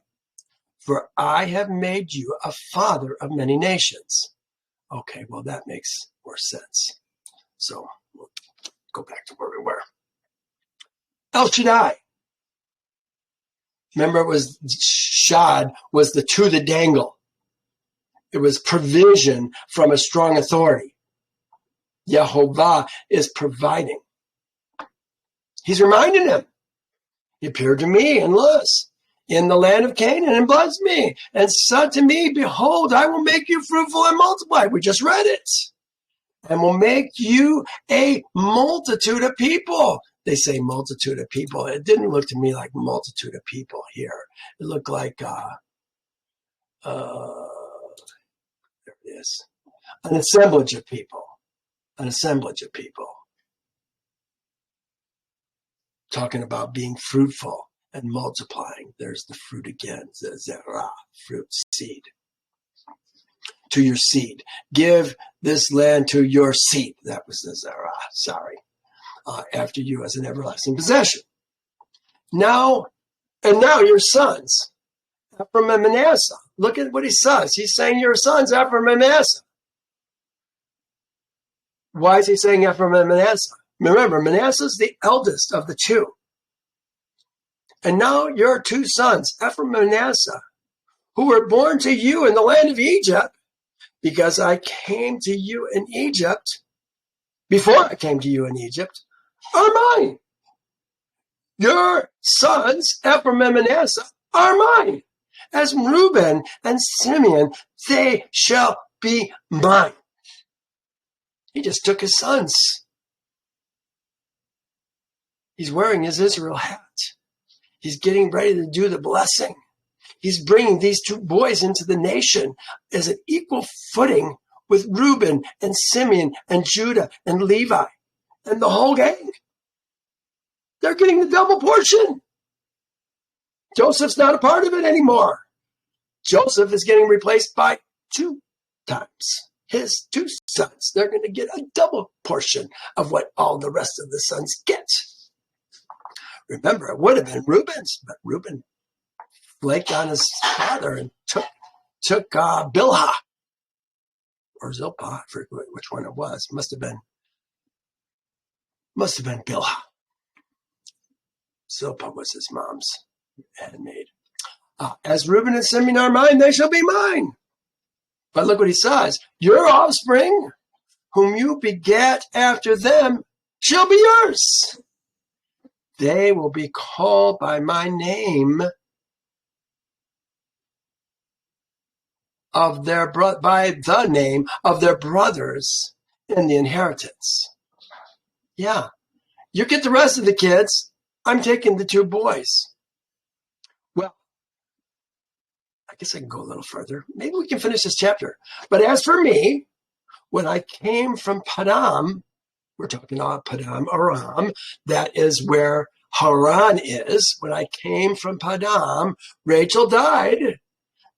Speaker 1: For I have made you a father of many nations. Okay, well, that makes more sense. So we'll go back to where we were. El Shaddai. Remember, it was Shad was the to the dangle. It was provision from a strong authority. Yehovah is providing. He's reminding him. He appeared to me in Luz, in the land of Canaan, and blessed me, and said to me, behold, I will make you fruitful and multiply. We just read it. And will make you a multitude of people. They say multitude of people. It didn't look to me like multitude of people here. It looked like, there it is, an assemblage of people. An assemblage of people. Talking about being fruitful and multiplying. There's the fruit again. The zerah, fruit, seed. To your seed. Give this land to your seed. That was the zerah, sorry. After you as an everlasting possession. Now your sons, Ephraim and Manasseh. Look at what he says. He's saying your sons, Ephraim and Manasseh. Why is he saying Ephraim and Manasseh? Remember, Manasseh is the eldest of the 2. And now your 2 sons, Ephraim and Manasseh, who were born to you in the land of Egypt, because I came to you in Egypt, before I came to you in Egypt, are mine. Your sons, Ephraim and Manasseh, are mine. As Reuben and Simeon, they shall be mine. He just took his sons. He's wearing his Israel hat. He's getting ready to do the blessing. He's bringing these 2 boys into the nation as an equal footing with Reuben and Simeon and Judah and Levi and the whole gang. They're getting the double portion. Joseph's not a part of it anymore. Joseph is getting replaced by 2 times. His 2 sons. They're going to get a double portion of what all the rest of the sons get. Remember, it would have been Reuben's, but Reuben flaked on his father and took Bilhah. Or Zilpah, I forget which one it was. Must have been Bilhah. Zilpah was his mom's handmaid. As Reuben and Simeon are mine, they shall be mine. But look what he says. Your offspring, whom you begat after them, shall be yours. They will be called by my name by the name of their brothers in the inheritance. Yeah. You get the rest of the kids. I'm taking the 2 boys. Well, I guess I can go a little further. Maybe we can finish this chapter. But as for me, when I came from Padam, we're talking about Padam Aram, that is where Haran is. When I came from Padam, Rachel died.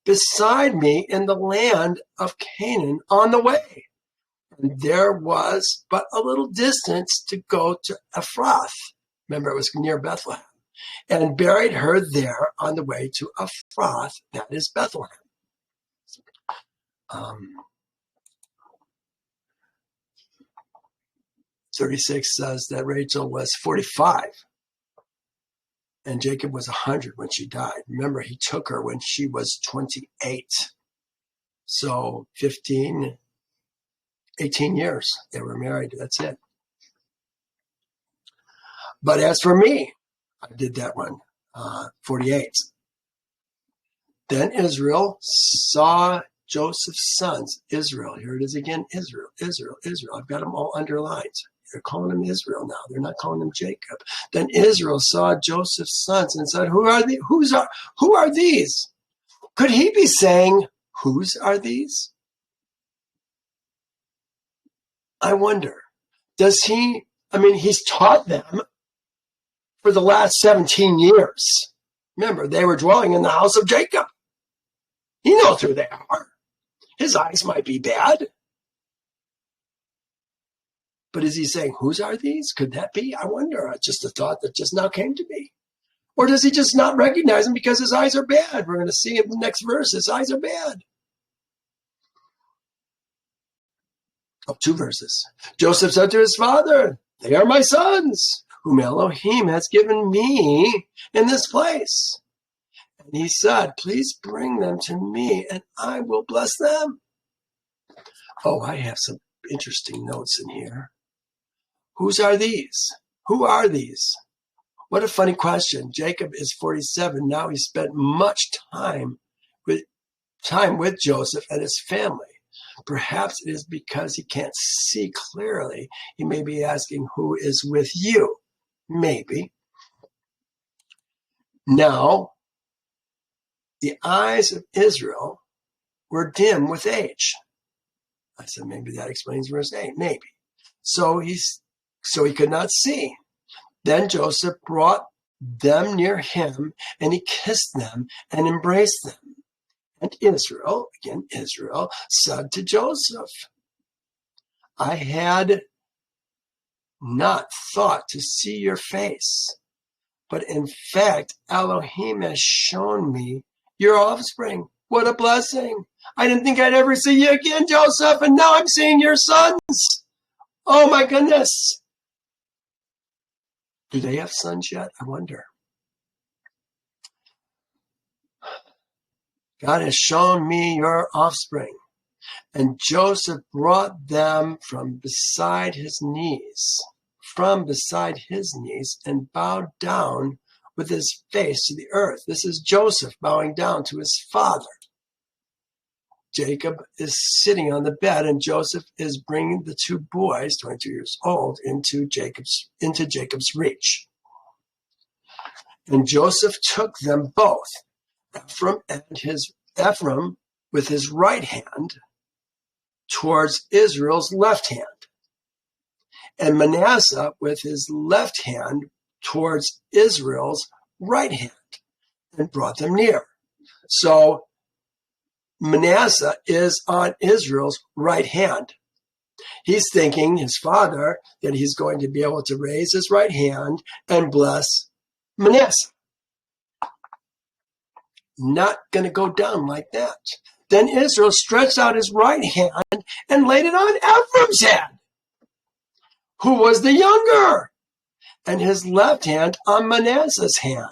Speaker 1: beside me in the land of Canaan on the way. And there was but a little distance to go to Ephrath. Remember, it was near Bethlehem. And buried her there on the way to Ephrath, that is Bethlehem. 36 says that Rachel was 45 and Jacob was 100 when she died. Remember, he took her when she was 28. So 18 years they were married. That's it. But as for me, I did that one, 48. Then Israel saw Joseph's sons. Israel, here it is again, Israel. I've got them all underlined. They're calling him Israel now. They're not calling him Jacob. Then Israel saw Joseph's sons and said, Who are these? Could he be saying, whose are these? I wonder. He's taught them for the last 17 years. Remember, they were dwelling in the house of Jacob. He knows who they are. His eyes might be bad. But is he saying, whose are these? Could that be? I wonder. Just a thought that just now came to me. Or does he just not recognize him because his eyes are bad? We're going to see in the next verse, his eyes are bad. Oh, 2 verses. Joseph said to his father, They are my sons, whom Elohim has given me in this place. And he said, Please bring them to me, and I will bless them. Oh, I have some interesting notes in here. Whose are these? Who are these? What a funny question. Jacob is 47. Now he spent much time with Joseph and his family. Perhaps it is because he can't see clearly. He may be asking, who is with you? Maybe. Now, the eyes of Israel were dim with age. I said, maybe that explains verse 8. Maybe. So he could not see. Then Joseph brought them near him, and he kissed them and embraced them. And Israel, said to Joseph, I had not thought to see your face, but in fact, Elohim has shown me your offspring. What a blessing. I didn't think I'd ever see you again, Joseph, and now I'm seeing your sons. Oh my goodness. Do they have sons yet? I wonder. God has shown me your offspring. And Joseph brought them from beside his knees, and bowed down with his face to the earth. This is Joseph bowing down to his father. Jacob is sitting on the bed, and Joseph is bringing the 2 boys, 22 years old, into Jacob's reach. And Joseph took them both, Ephraim with his right hand towards Israel's left hand, and Manasseh with his left hand towards Israel's right hand, and brought them near. So Manasseh is on Israel's right hand. He's thinking, his father, that he's going to be able to raise his right hand and bless Manasseh. Not going to go down like that. Then Israel stretched out his right hand and laid it on Ephraim's head, who was the younger, and his left hand on Manasseh's head,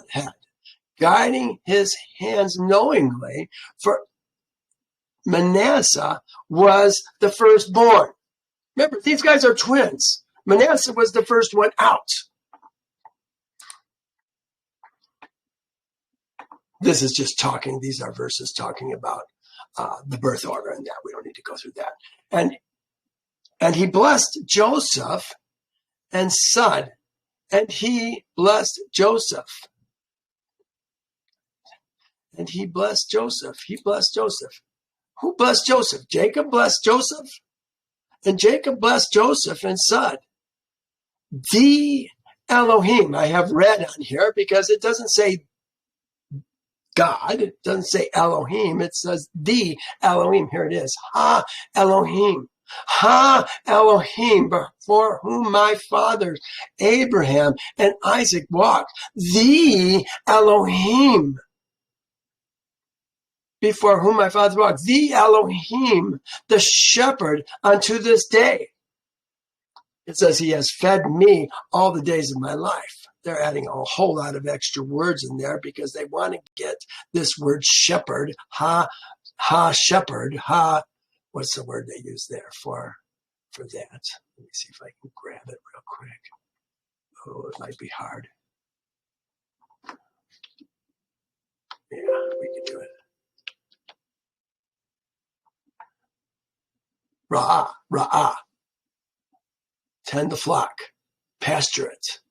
Speaker 1: guiding his hands knowingly, for Manasseh was the firstborn. Remember, these guys are twins. Manasseh was the first one out. This is just talking, these are verses talking about the birth order and that. We don't need to go through that. And he blessed Joseph and said, and he blessed Joseph. And he blessed Joseph. He blessed Joseph. Who blessed Joseph? Jacob blessed Joseph. And Jacob blessed Joseph and said, the Elohim, I have read on here because it doesn't say God. It doesn't say Elohim. It says the Elohim. Here it is. Ha Elohim. Ha Elohim, before whom my fathers Abraham and Isaac walked. The Elohim, before whom my fathers walked. The Elohim, the shepherd unto this day. It says he has fed me all the days of my life. They're adding a whole lot of extra words in there because they want to get this word shepherd, ha shepherd, ha. What's the word they use there for that? Let me see if I can grab it real quick. Oh, it might be hard. Yeah, we can do it. Ra'ah. Tend the flock. Pasture it.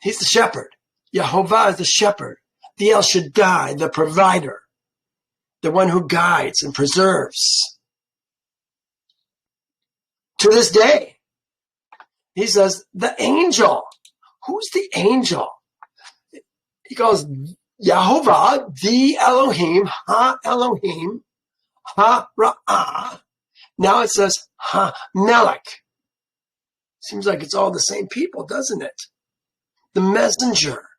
Speaker 1: He's the shepherd. Yehovah is the shepherd. The El Shaddai, the provider. The one who guides and preserves. To this day, he says, the angel. Who's the angel? He calls Yehovah, the Elohim, ha Elohim, ha Ra'ah. Now it says, ha Lemech. Seems like it's all the same people, doesn't it? The messenger,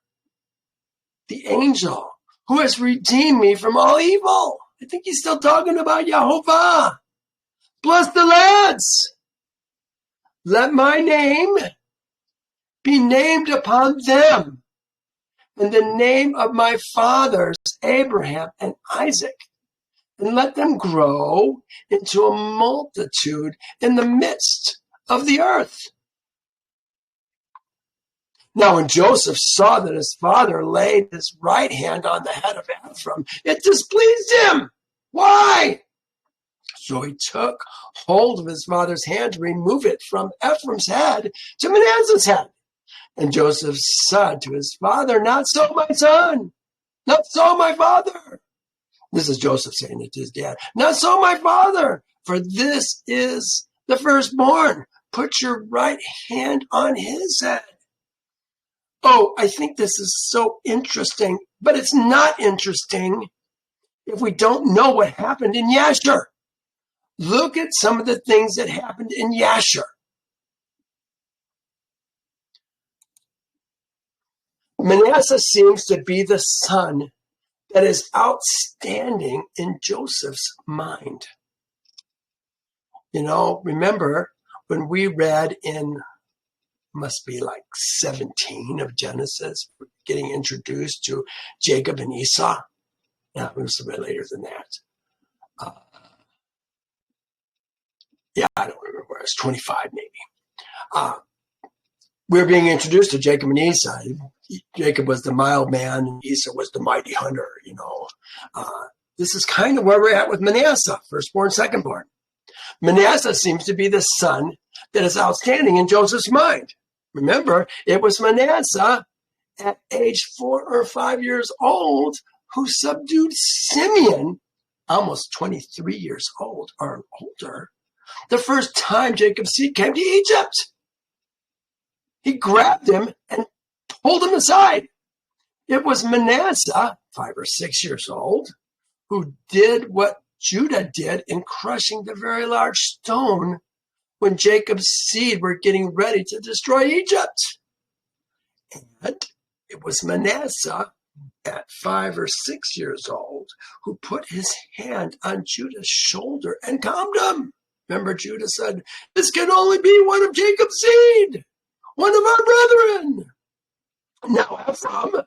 Speaker 1: the angel, who has redeemed me from all evil. I think he's still talking about Yehovah. Bless the lads. Let my name be named upon them, and the name of my fathers, Abraham and Isaac, and let them grow into a multitude in the midst of the earth. Now, when Joseph saw that his father laid his right hand on the head of Ephraim, it displeased him. Why? So he took hold of his father's hand to remove it from Ephraim's head to Manasseh's head. And Joseph said to his father, not so, my son. Not so, my father. This is Joseph saying it to his dad. Not so, my father, for this is the firstborn. Put your right hand on his head. Oh, I think this is so interesting, but it's not interesting if we don't know what happened in Yasher. Look at some of the things that happened in Yasher. Manasseh seems to be the son that is outstanding in Joseph's mind. You know, remember when we read in must be like 17 of Genesis, getting introduced to Jacob and Esau. Yeah, it was a bit later than that. I don't remember where it was, 25 maybe. We're being introduced to Jacob and Esau. Jacob was the mild man, and Esau was the mighty hunter, you know. This is kind of where we're at with Manasseh, firstborn, secondborn. Manasseh seems to be the son that is outstanding in Joseph's mind. Remember, it was Manasseh at age 4 or 5 years old who subdued Simeon, almost 23 years old or older, the first time Jacob's seed came to Egypt. He grabbed him and pulled him aside. It was Manasseh, 5 or 6 years old, who did what Judah did in crushing the very large stone when Jacob's seed were getting ready to destroy Egypt. And it was Manasseh at 5 or 6 years old who put his hand on Judah's shoulder and calmed him. Remember, Judah said, this can only be one of Jacob's seed, one of our brethren. Now Ephraim,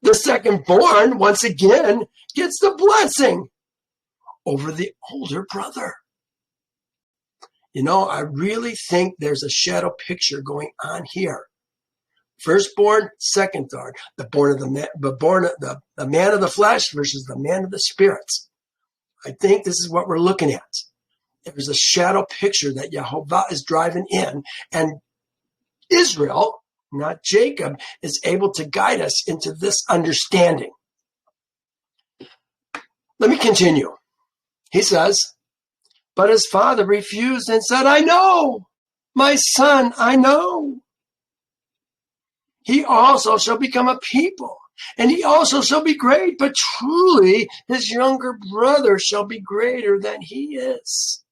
Speaker 1: the second born, once again gets the blessing over the older brother. You know, I really think there's a shadow picture going on here. Firstborn, secondborn, the man of the flesh versus the man of the spirit. I think this is what we're looking at. There's a shadow picture that Yehovah is driving in, and Israel, not Jacob, is able to guide us into this understanding. Let me continue. He says, but his father refused and said, I know, my son, I know. He also shall become a people And he also shall be great, but truly his younger brother shall be greater than he is.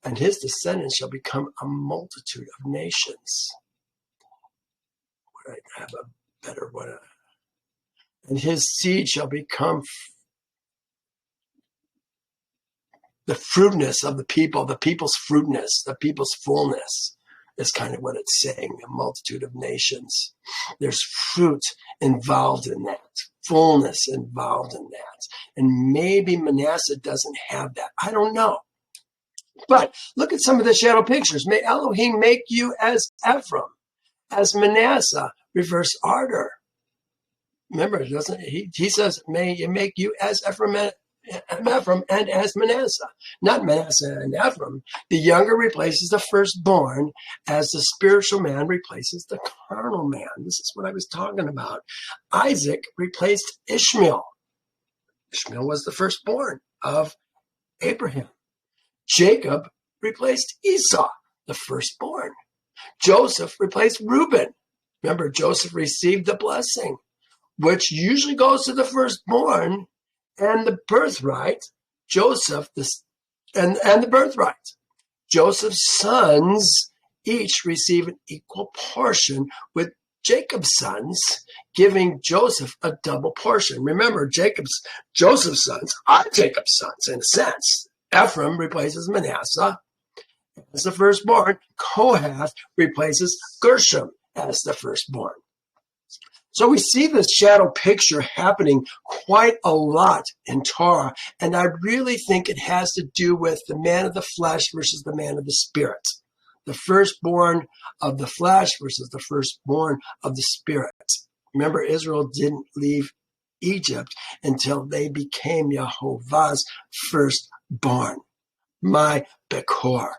Speaker 1: And his descendants shall become a multitude of nations. Would I have a better one? And his seed shall become the fruitness of the people's fruitness, the people's fullness is kind of what it's saying, a multitude of nations. There's fruit involved in that, fullness involved in that. And maybe Manasseh doesn't have that. I don't know. But look at some of the shadow pictures. May Elohim make you as Ephraim, as Manasseh, reverse order. Remember, doesn't he says, may you make you as Ephraim and as Manasseh. Not Manasseh and Ephraim. The younger replaces the firstborn as the spiritual man replaces the carnal man. This is what I was talking about. Isaac replaced Ishmael. Ishmael was the firstborn of Abraham. Jacob replaced Esau, the firstborn. Joseph replaced Reuben. Remember, Joseph received the blessing, which usually goes to the firstborn and the birthright. And the birthright. Joseph's sons each receive an equal portion, with Jacob's sons giving Joseph a double portion. Remember, Joseph's sons are Jacob's sons in a sense. Ephraim replaces Manasseh as the firstborn. Kohath replaces Gershom as the firstborn. So we see this shadow picture happening quite a lot in Torah, and I really think it has to do with the man of the flesh versus the man of the spirit. The firstborn of the flesh versus the firstborn of the spirit. Remember, Israel didn't leave Egypt until they became Yehovah's firstborn. My Bekor.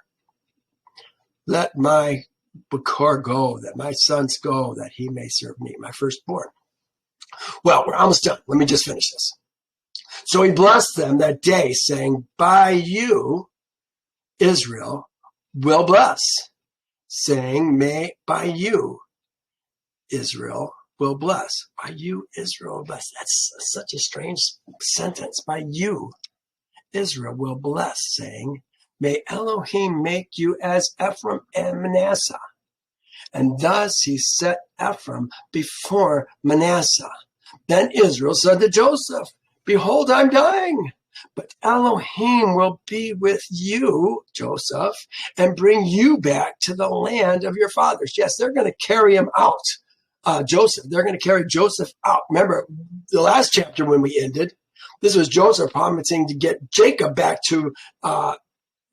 Speaker 1: Let my Bekor go, that my sons go, that he may serve me, my firstborn. Well, we're almost done. Let me just finish this. So he blessed them that day, saying, by you, Israel, will bless. Saying, by you, Israel will bless. By you, Israel will bless. That's such a strange sentence. By you, Israel will bless, saying, may Elohim make you as Ephraim and Manasseh. And thus he set Ephraim before Manasseh. Then Israel said to Joseph, behold, I'm dying, but Elohim will be with you, Joseph, and bring you back to the land of your fathers. Yes, they're going to carry him out. Joseph, they're going to carry Joseph out. Remember, the last chapter when we ended, this was Joseph promising to get Jacob back to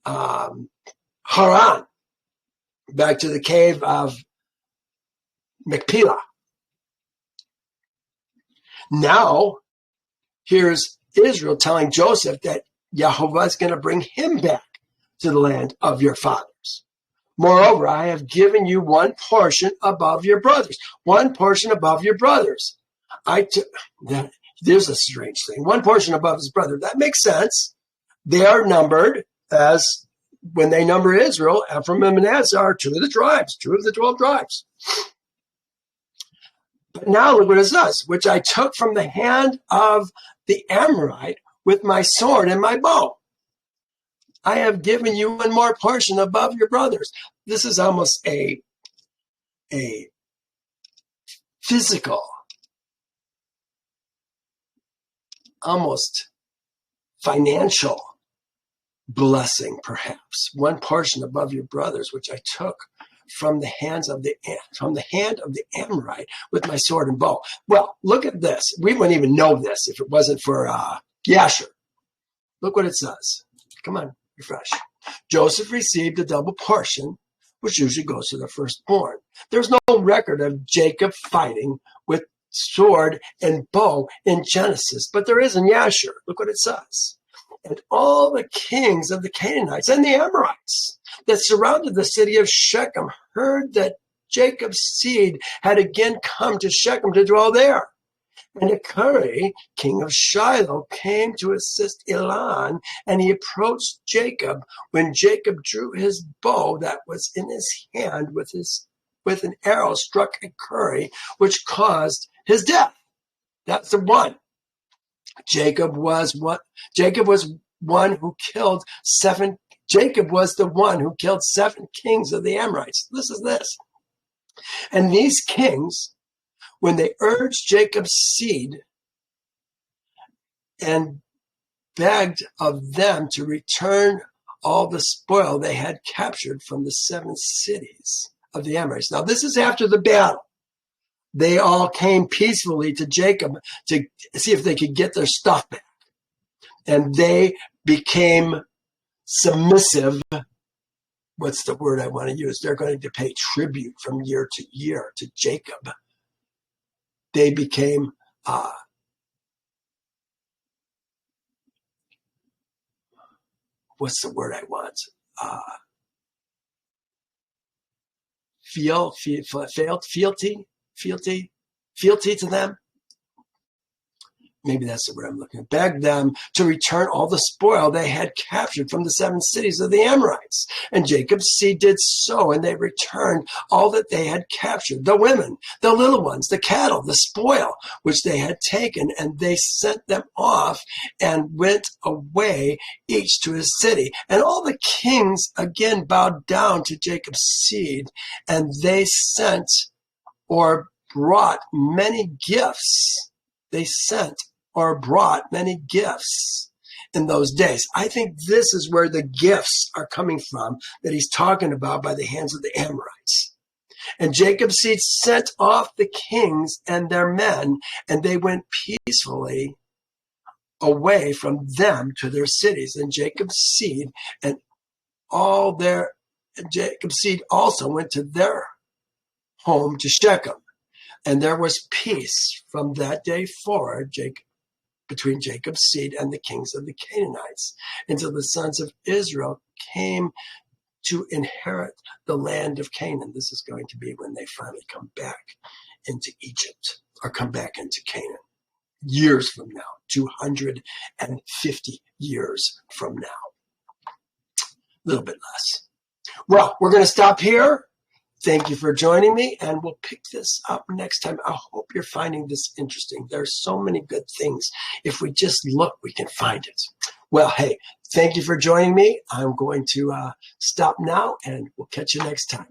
Speaker 1: Haran, back to the cave of Machpelah. Now, here's Israel telling Joseph that Yehovah is going to bring him back to the land of your fathers. Moreover, I have given you one portion above your brothers. One portion above your brothers. There's a strange thing. One portion above his brother. That makes sense. They are numbered as, when they number Israel, Ephraim and Manasseh are two of the 12 tribes. But now look what it says, which I took from the hand of the Amorite with my sword and my bow. I have given you one more portion above your brothers. This is almost a physical, almost financial blessing, perhaps. One portion above your brothers, which I took from the hand of the Amorite with my sword and bow. Well, look at this. We wouldn't even know this if it wasn't for Yasher. Look what it says. Come on, refresh. Joseph received a double portion, which usually goes to the firstborn. There's no record of Jacob fighting with sword and bow in Genesis, but there is in Yasher. Look what it says. And all the kings of the Canaanites and the Amorites that surrounded the city of Shechem heard that Jacob's seed had again come to Shechem to dwell there. And Achari, king of Shiloh, came to assist Elon, and he approached Jacob when Jacob drew his bow that was in his hand with his with an arrow struck a quarry, which caused his death. That's the one. Jacob was one who killed seven. Jacob was the one who killed 7 kings of the Amorites. This is this. And these kings, when they urged Jacob's seed and begged of them to return all the spoil they had captured from the 7 cities of the Amorites. Now, this is after the battle. They all came peacefully to Jacob to see if they could get their stuff back. And they became submissive. What's the word I want to use? They're going to pay tribute from year to year to Jacob. They became what's the word I want? Fealty to them. Maybe that's the word I'm looking at. Begged them to return all the spoil they had captured from the 7 cities of the Amorites. And Jacob's seed did so, and they returned all that they had captured, the women, the little ones, the cattle, the spoil, which they had taken, and they sent them off and went away, each to his city. And all the kings again bowed down to Jacob's seed, and they sent or brought many gifts. They sent or brought many gifts in those days. I think this is where the gifts are coming from that he's talking about by the hands of the Amorites. And Jacob's seed sent off the kings and their men, and they went peacefully away from them to their cities. And Jacob's seed also went to their home to Shechem. And there was peace from that day forward between Jacob's seed and the kings of the Canaanites, until the sons of Israel came to inherit the land of Canaan. This is going to be when they finally come back into Egypt, or come back into Canaan. Years from now, 250 years from now. A little bit less. Well, we're going to stop here. Thank you for joining me, and we'll pick this up next time. I hope you're finding this interesting. There's so many good things. If we just look, we can find it. Well, hey, thank you for joining me. I'm going to stop now, and we'll catch you next time.